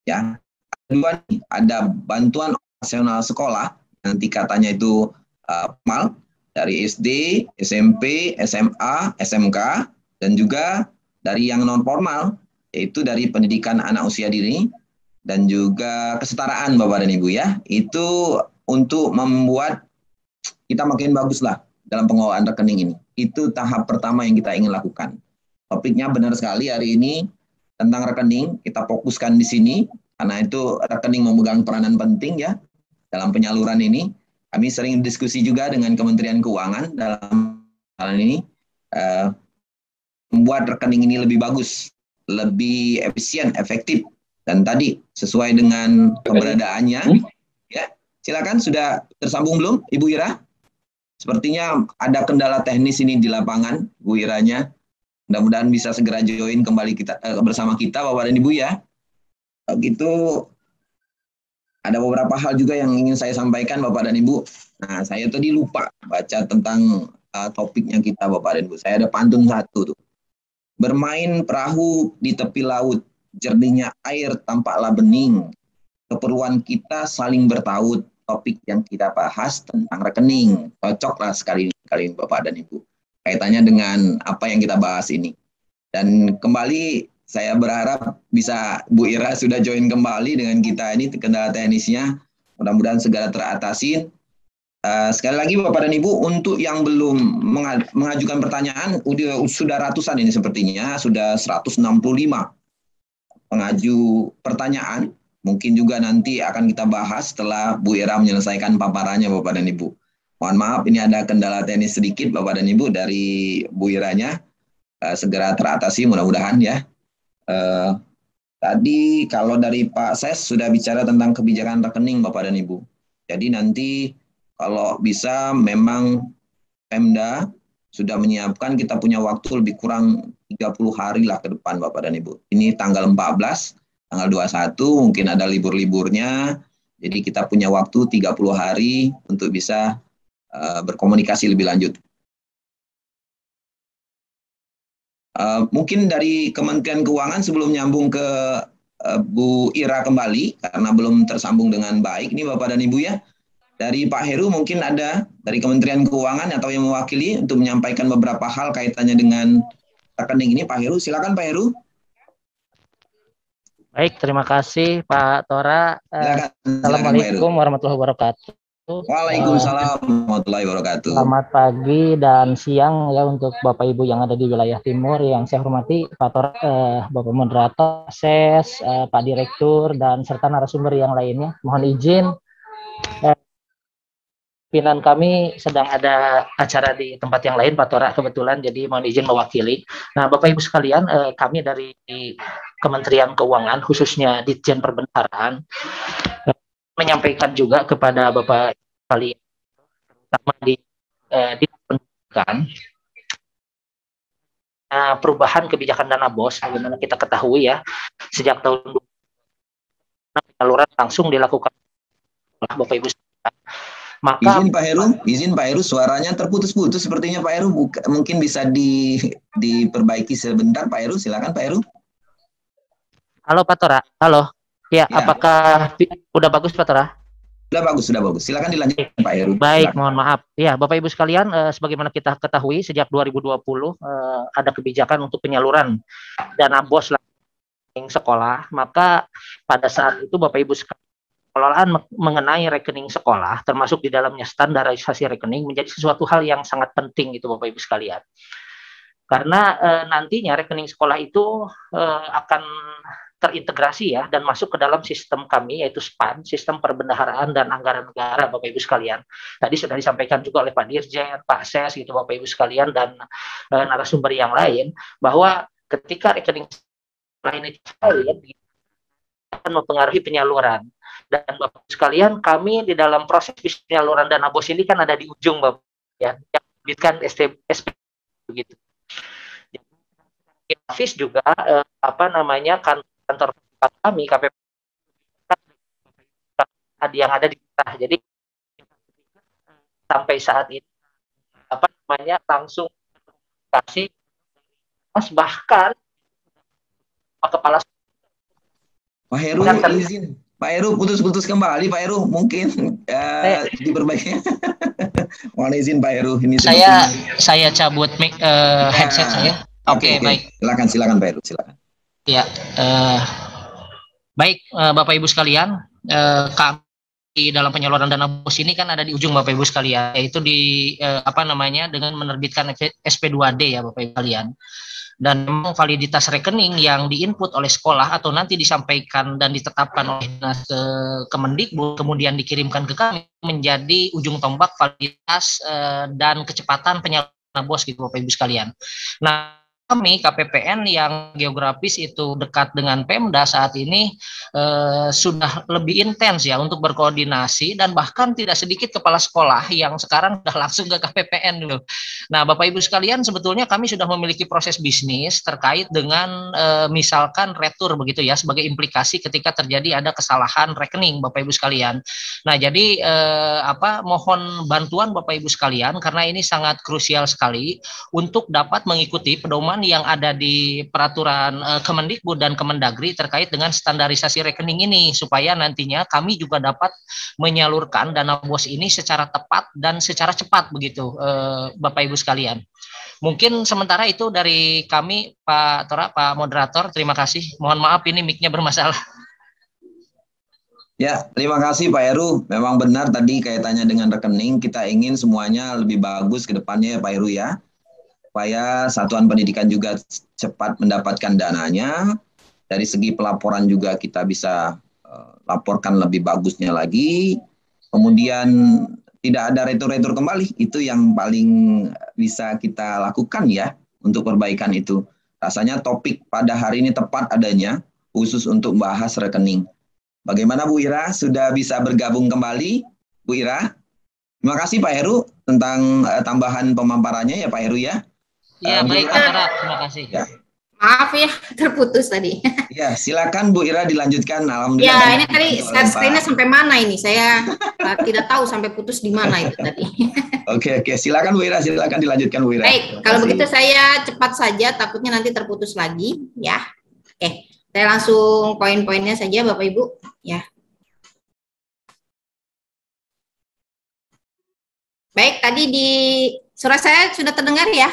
Ya. Kedua nih, ada bantuan operasional sekolah nanti katanya itu PAL dari SD, SMP, SMA, SMK dan juga dari yang non formal yaitu dari pendidikan anak usia dini dan juga kesetaraan Bapak dan Ibu ya. Itu untuk membuat kita makin bagus lah dalam pengelolaan rekening ini. Itu tahap pertama yang kita ingin lakukan. Topiknya benar sekali hari ini tentang rekening, kita fokuskan di sini karena itu rekening memegang peranan penting ya dalam penyaluran ini. Kami sering diskusi juga dengan Kementerian Keuangan dalam hal ini membuat rekening ini lebih bagus, lebih efisien, efektif dan tadi sesuai dengan keberadaannya. Ya, silakan sudah tersambung belum Ibu Ira? Sepertinya ada kendala teknis ini di lapangan, Bu Iranya. Mudah-mudahan bisa segera join kembali kita bersama kita Bapak dan Ibu ya. Begitu ada beberapa hal juga yang ingin saya sampaikan Bapak dan Ibu. Nah, saya tadi lupa baca tentang topiknya kita Bapak dan Ibu. Saya ada pantun satu tuh. Bermain perahu di tepi laut, jernihnya air tampaklah bening. Keperluan kita saling bertaut. Topik yang kita bahas tentang rekening. Cocoklah sekali ini Bapak dan Ibu. Kaitannya dengan apa yang kita bahas ini. Dan kembali saya berharap bisa Bu Ira sudah join kembali dengan kita ini kendala teknisnya. Mudah-mudahan segera teratasi. Sekali lagi Bapak dan Ibu untuk yang belum mengajukan pertanyaan sudah ratusan ini sepertinya sudah 165 pengaju pertanyaan. Mungkin juga nanti akan kita bahas setelah Bu Ira menyelesaikan paparannya Bapak dan Ibu. Mohon maaf ini ada kendala teknis sedikit Bapak dan Ibu dari Bu Iranya. Segera teratasi mudah-mudahan ya. Tadi kalau dari Pak Ses sudah bicara tentang kebijakan rekening Bapak dan Ibu. Jadi nanti kalau bisa memang Pemda sudah menyiapkan kita punya waktu lebih kurang 30 hari lah ke depan Bapak dan Ibu. Ini tanggal 14, tanggal 21 mungkin ada libur-liburnya. Jadi kita punya waktu 30 hari untuk bisa berkomunikasi lebih lanjut. Mungkin dari Kementerian Keuangan sebelum nyambung ke Bu Ira kembali karena belum tersambung dengan baik. Ini Bapak dan Ibu ya. Dari Pak Heru mungkin ada dari Kementerian Keuangan atau yang mewakili untuk menyampaikan beberapa hal kaitannya dengan rekening ini. Pak Heru, silakan Pak Heru. Baik, terima kasih Pak Tora. Assalamualaikum warahmatullahi wabarakatuh. Waalaikumsalam warahmatullahi wabarakatuh. Selamat pagi dan siang ya untuk Bapak Ibu yang ada di wilayah timur. Yang saya hormati Pak Tora, Bapak Moderator, SES, Pak Direktur, dan serta narasumber yang lainnya. Mohon izin, pimpinan kami sedang ada acara di tempat yang lain, Pak Tora, kebetulan, jadi mohon izin mewakili. Nah, Bapak Ibu sekalian, kami dari Kementerian Keuangan, khususnya Ditjen Perbendaharaan, menyampaikan juga kepada Bapak kalian, terutama di pendidikan, perubahan kebijakan dana BOS, bagaimana kita ketahui ya, sejak tahun 2000 penyaluran langsung dilakukan oleh Bapak Ibu. Maka izin Pak Heru, suaranya terputus-putus sepertinya Pak Heru, mungkin bisa diperbaiki sebentar Pak Heru, silakan Pak Heru. Halo Pak Tora, halo. Ya, apakah udah bagus Pak Tora? Sudah bagus. Silakan dilanjutkan Pak Heru. Baik, mohon maaf. Ya, Bapak Ibu sekalian, sebagaimana kita ketahui sejak 2020 ada kebijakan untuk penyaluran dana BOS sekolah. Maka pada saat itu Bapak Ibu sekalian, pengelolaan mengenai rekening sekolah, termasuk di dalamnya standarisasi rekening, menjadi sesuatu hal yang sangat penting itu Bapak Ibu sekalian. Karena nantinya rekening sekolah itu akan terintegrasi ya dan masuk ke dalam sistem kami yaitu SPAN, Sistem Perbendaharaan dan Anggaran Negara, Bapak Ibu sekalian. Tadi sudah disampaikan juga oleh Pak Dirjen, Pak SES gitu Bapak Ibu sekalian dan narasumber yang lain bahwa ketika rekening lain itu akan mempengaruhi penyaluran. Dan Bapak Ibu sekalian, kami di dalam proses penyaluran dana BOS ini kan ada di ujung Bapak ya, yang menerbitkan SP begitu. Office juga kantor kami KPP yang ada di kita. Jadi sampai saat ini langsung kasih bahkan kepala Pak Heru izin. Pak Heru putus-putus kembali Pak Heru, mungkin diperbaiki. Mohon izin Pak Heru, ini saya cabut mic headset saya. Oke, baik. Silakan Pak Heru, silakan. Ya, baik Bapak Ibu sekalian, kami di dalam penyaluran dana BOS ini kan ada di ujung Bapak Ibu sekalian, yaitu di dengan menerbitkan SP2D ya Bapak Ibu sekalian. Dan memang validitas rekening yang diinput oleh sekolah atau nanti disampaikan dan ditetapkan oleh Dinas Kemendikbud kemudian dikirimkan ke kami menjadi ujung tombak validitas dan kecepatan penyaluran BOS gitu Bapak Ibu sekalian. Nah, kami KPPN yang geografis itu dekat dengan Pemda saat ini sudah lebih intens ya untuk berkoordinasi dan bahkan tidak sedikit kepala sekolah yang sekarang sudah langsung ke KPPN dulu. Nah, Bapak Ibu sekalian, sebetulnya kami sudah memiliki proses bisnis terkait dengan misalkan retur begitu ya sebagai implikasi ketika terjadi ada kesalahan rekening Bapak Ibu sekalian. Nah, jadi mohon bantuan Bapak Ibu sekalian karena ini sangat krusial sekali untuk dapat mengikuti pedoman yang ada di peraturan Kemendikbud dan Kemendagri terkait dengan standarisasi rekening ini supaya nantinya kami juga dapat menyalurkan dana BOS ini secara tepat dan secara cepat begitu Bapak Ibu sekalian. Mungkin sementara itu dari kami Pak Tora, Pak Moderator, terima kasih. Mohon maaf ini mic-nya bermasalah. Ya, terima kasih Pak Heru. Memang benar tadi kaitannya dengan rekening, kita ingin semuanya lebih bagus ke depannya ya Pak Heru ya. Supaya satuan pendidikan juga cepat mendapatkan dananya. Dari segi pelaporan juga kita bisa laporkan lebih bagusnya lagi. Kemudian tidak ada retur-retur kembali. Itu yang paling bisa kita lakukan ya untuk perbaikan itu. Rasanya topik pada hari ini tepat adanya khusus untuk bahas rekening. Bagaimana Bu Ira? Sudah bisa bergabung kembali Bu Ira? Terima kasih Pak Heru tentang tambahan pemaparannya ya Pak Heru ya. Ya, baik Pak Tora, terima kasih. Ya. Maaf ya, terputus tadi. Ya, silakan Bu Ira dilanjutkan. Alhamdulillah. Ya, ini tadi screen-nya sampai mana ini? Saya tidak tahu sampai putus di mana itu tadi. Oke, silakan Bu Ira, silakan dilanjutkan Bu Ira. Baik, kalau begitu saya cepat saja, takutnya nanti terputus lagi, ya. Oke. Saya langsung poin-poinnya saja Bapak Ibu ya. Baik, tadi di suara saya sudah terdengar ya?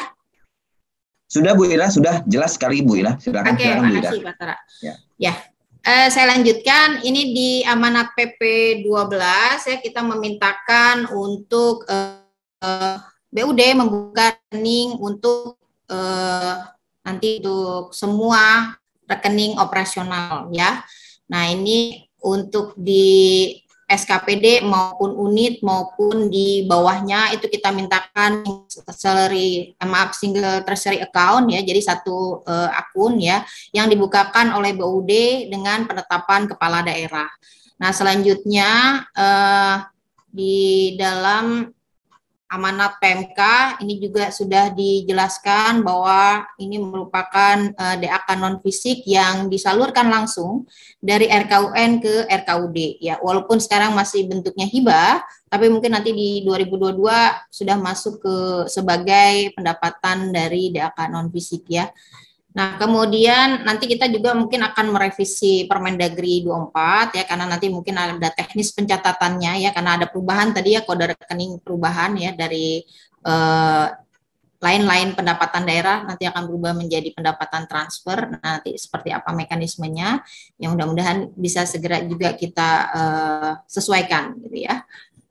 Sudah Bu Ira, sudah jelas sekali Bu Ira. Silakan. Oke, makasih Pak Tara. Ya. Saya lanjutkan, ini di amanat PP 12 ya, kita memintakan untuk BUD membuka rekening untuk nanti untuk semua rekening operasional ya. Nah, ini untuk di SKPD maupun unit maupun di bawahnya itu kita mintakan single treasury account ya, jadi satu akun ya yang dibukakan oleh BUD dengan penetapan kepala daerah. Nah, selanjutnya di dalam amanat PMK ini juga sudah dijelaskan bahwa ini merupakan DAK non fisik yang disalurkan langsung dari RKUN ke RKUD ya, walaupun sekarang masih bentuknya hibah, tapi mungkin nanti di 2022 sudah masuk ke sebagai pendapatan dari DAK non fisik ya. Nah, kemudian nanti kita juga mungkin akan merevisi Permendagri 24 ya, karena nanti mungkin ada teknis pencatatannya ya, karena ada perubahan tadi ya, kode rekening perubahan ya dari lain-lain pendapatan daerah nanti akan berubah menjadi pendapatan transfer. Nah, nanti seperti apa mekanismenya yang mudah-mudahan bisa segera juga kita sesuaikan gitu ya.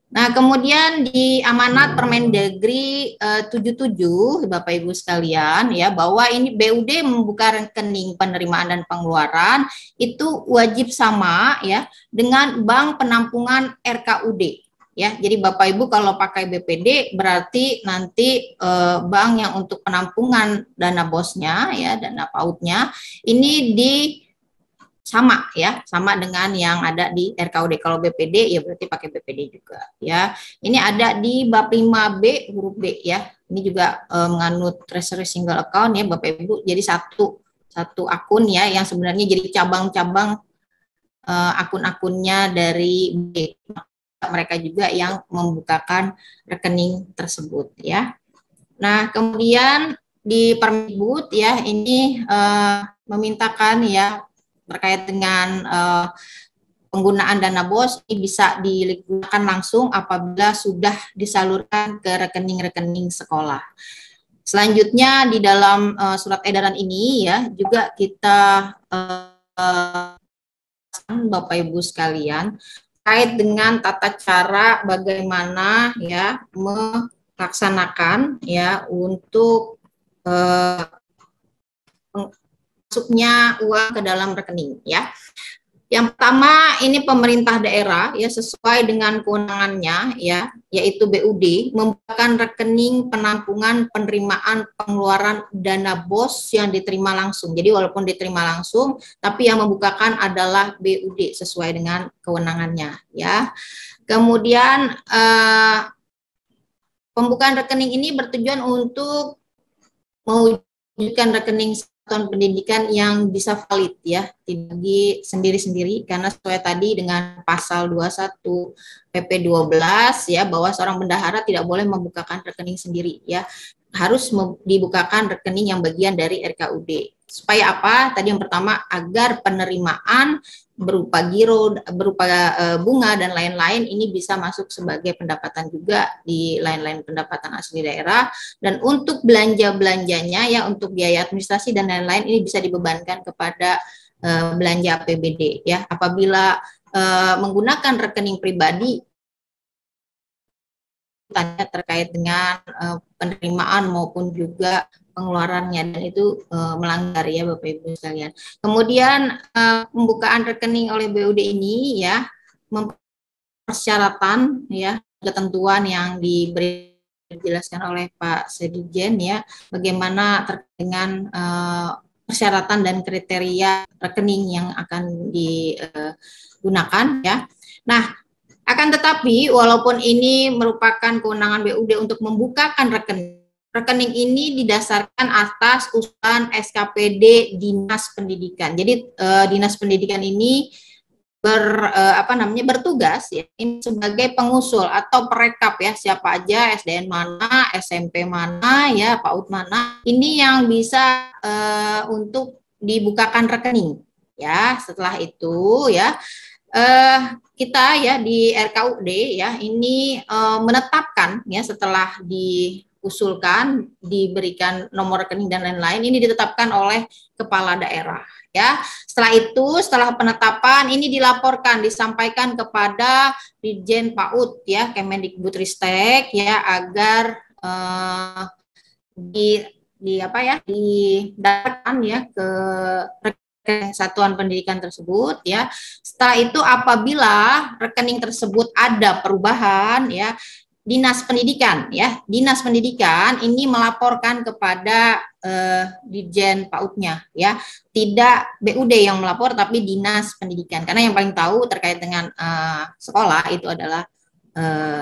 Nah, kemudian di amanat Permendagri 77 Bapak Ibu sekalian ya, bahwa ini BUD membuka rekening penerimaan dan pengeluaran itu wajib sama ya dengan bank penampungan RKUD ya. Jadi Bapak Ibu kalau pakai BPD berarti nanti bank yang untuk penampungan dana bosnya ya, dana pautnya ini sama ya, sama dengan yang ada di RKUD. Kalau BPD ya berarti pakai BPD juga ya. Ini ada di bab 5B huruf B ya. Ini juga menganut treasury single account ya Bapak Ibu. Jadi satu akun ya yang sebenarnya jadi cabang-cabang akun-akunnya dari B. Mereka juga yang membukakan rekening tersebut ya. Nah, kemudian di Permendikbud ya ini memintakan ya terkait dengan penggunaan dana BOS ini bisa digunakan langsung apabila sudah disalurkan ke rekening-rekening sekolah. Selanjutnya di dalam surat edaran ini ya juga kita Bapak Ibu sekalian terkait dengan tata cara bagaimana ya melaksanakan ya untuk masuknya uang ke dalam rekening ya. Yang pertama ini pemerintah daerah ya sesuai dengan kewenangannya ya, yaitu BUD membukakan rekening penampungan penerimaan pengeluaran dana BOS yang diterima langsung. Jadi walaupun diterima langsung tapi yang membukakan adalah BUD sesuai dengan kewenangannya ya. Kemudian pembukaan rekening ini bertujuan untuk mewujudkan rekening satuan pendidikan yang bisa valid ya, tidak bagi sendiri-sendiri karena sesuai tadi dengan pasal 21 PP 12 ya, bahwa seorang bendahara tidak boleh membukakan rekening sendiri ya, harus dibukakan rekening yang bagian dari RKUD. Supaya apa? Tadi yang pertama agar penerimaan berupa giro, berupa bunga dan lain-lain ini bisa masuk sebagai pendapatan juga di lain-lain pendapatan asli daerah, dan untuk belanja-belanjanya ya untuk biaya administrasi dan lain-lain ini bisa dibebankan kepada belanja APBD ya. Apabila menggunakan rekening pribadi tanya terkait dengan penerimaan maupun juga pengeluarannya, dan itu melanggar ya Bapak Ibu sekalian. Kemudian pembukaan rekening oleh BUD ini ya mempersyaratan ya ketentuan yang dijelaskan oleh Pak Sedijen ya, bagaimana terkait dengan persyaratan dan kriteria rekening yang akan digunakan ya. Nah, akan tetapi walaupun ini merupakan kewenangan BUD untuk membukakan rekening ini didasarkan atas usulan SKPD Dinas Pendidikan. Jadi Dinas Pendidikan ini bertugas ya ini sebagai pengusul atau perekap ya, siapa aja SDN mana, SMP mana ya, PAUD mana, ini yang bisa untuk dibukakan rekening Ya, setelah itu ya kita ya di RKUD ya ini menetapkan ya setelah diusulkan, diberikan nomor rekening dan lain-lain, ini ditetapkan oleh kepala daerah ya. Setelah itu, setelah penetapan ini dilaporkan, disampaikan kepada Dirjen PAUD ya Kemendikbudristek ya agar didapatkan ya ke satuan pendidikan tersebut ya. Setelah itu apabila rekening tersebut ada perubahan ya, Dinas Pendidikan ini melaporkan kepada Dirjen PAUD-nya ya. Tidak BUD yang melapor tapi Dinas Pendidikan, karena yang paling tahu terkait dengan sekolah itu adalah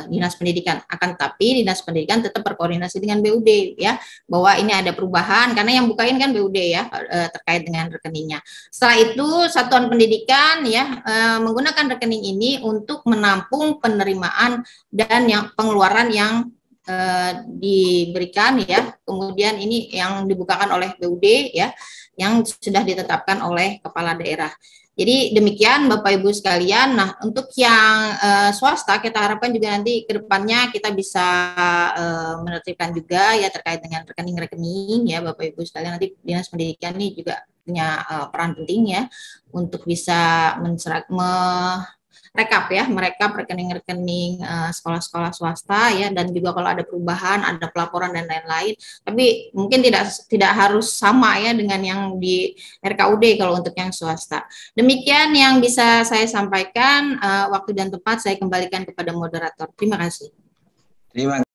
Dinas Pendidikan. Akan tapi Dinas Pendidikan tetap berkoordinasi dengan BUD ya, bahwa ini ada perubahan karena yang bukain kan BUD ya terkait dengan rekeningnya. Setelah itu satuan pendidikan ya menggunakan rekening ini untuk menampung penerimaan dan yang pengeluaran yang diberikan ya. Kemudian ini yang dibukakan oleh BUD ya, yang sudah ditetapkan oleh kepala daerah. Jadi demikian Bapak Ibu sekalian. Nah, untuk yang swasta kita harapkan juga nanti ke depannya kita bisa menertibkan juga ya terkait dengan rekening-rekening ya Bapak Ibu sekalian. Nanti Dinas Pendidikan ini juga punya peran penting ya untuk bisa merekap rekening-rekening sekolah-sekolah swasta ya, dan juga kalau ada perubahan, ada pelaporan dan lain-lain. Tapi mungkin tidak harus sama ya dengan yang di RKUD kalau untuk yang swasta. Demikian yang bisa saya sampaikan. Waktu dan tempat saya kembalikan kepada moderator. Terima kasih. Terima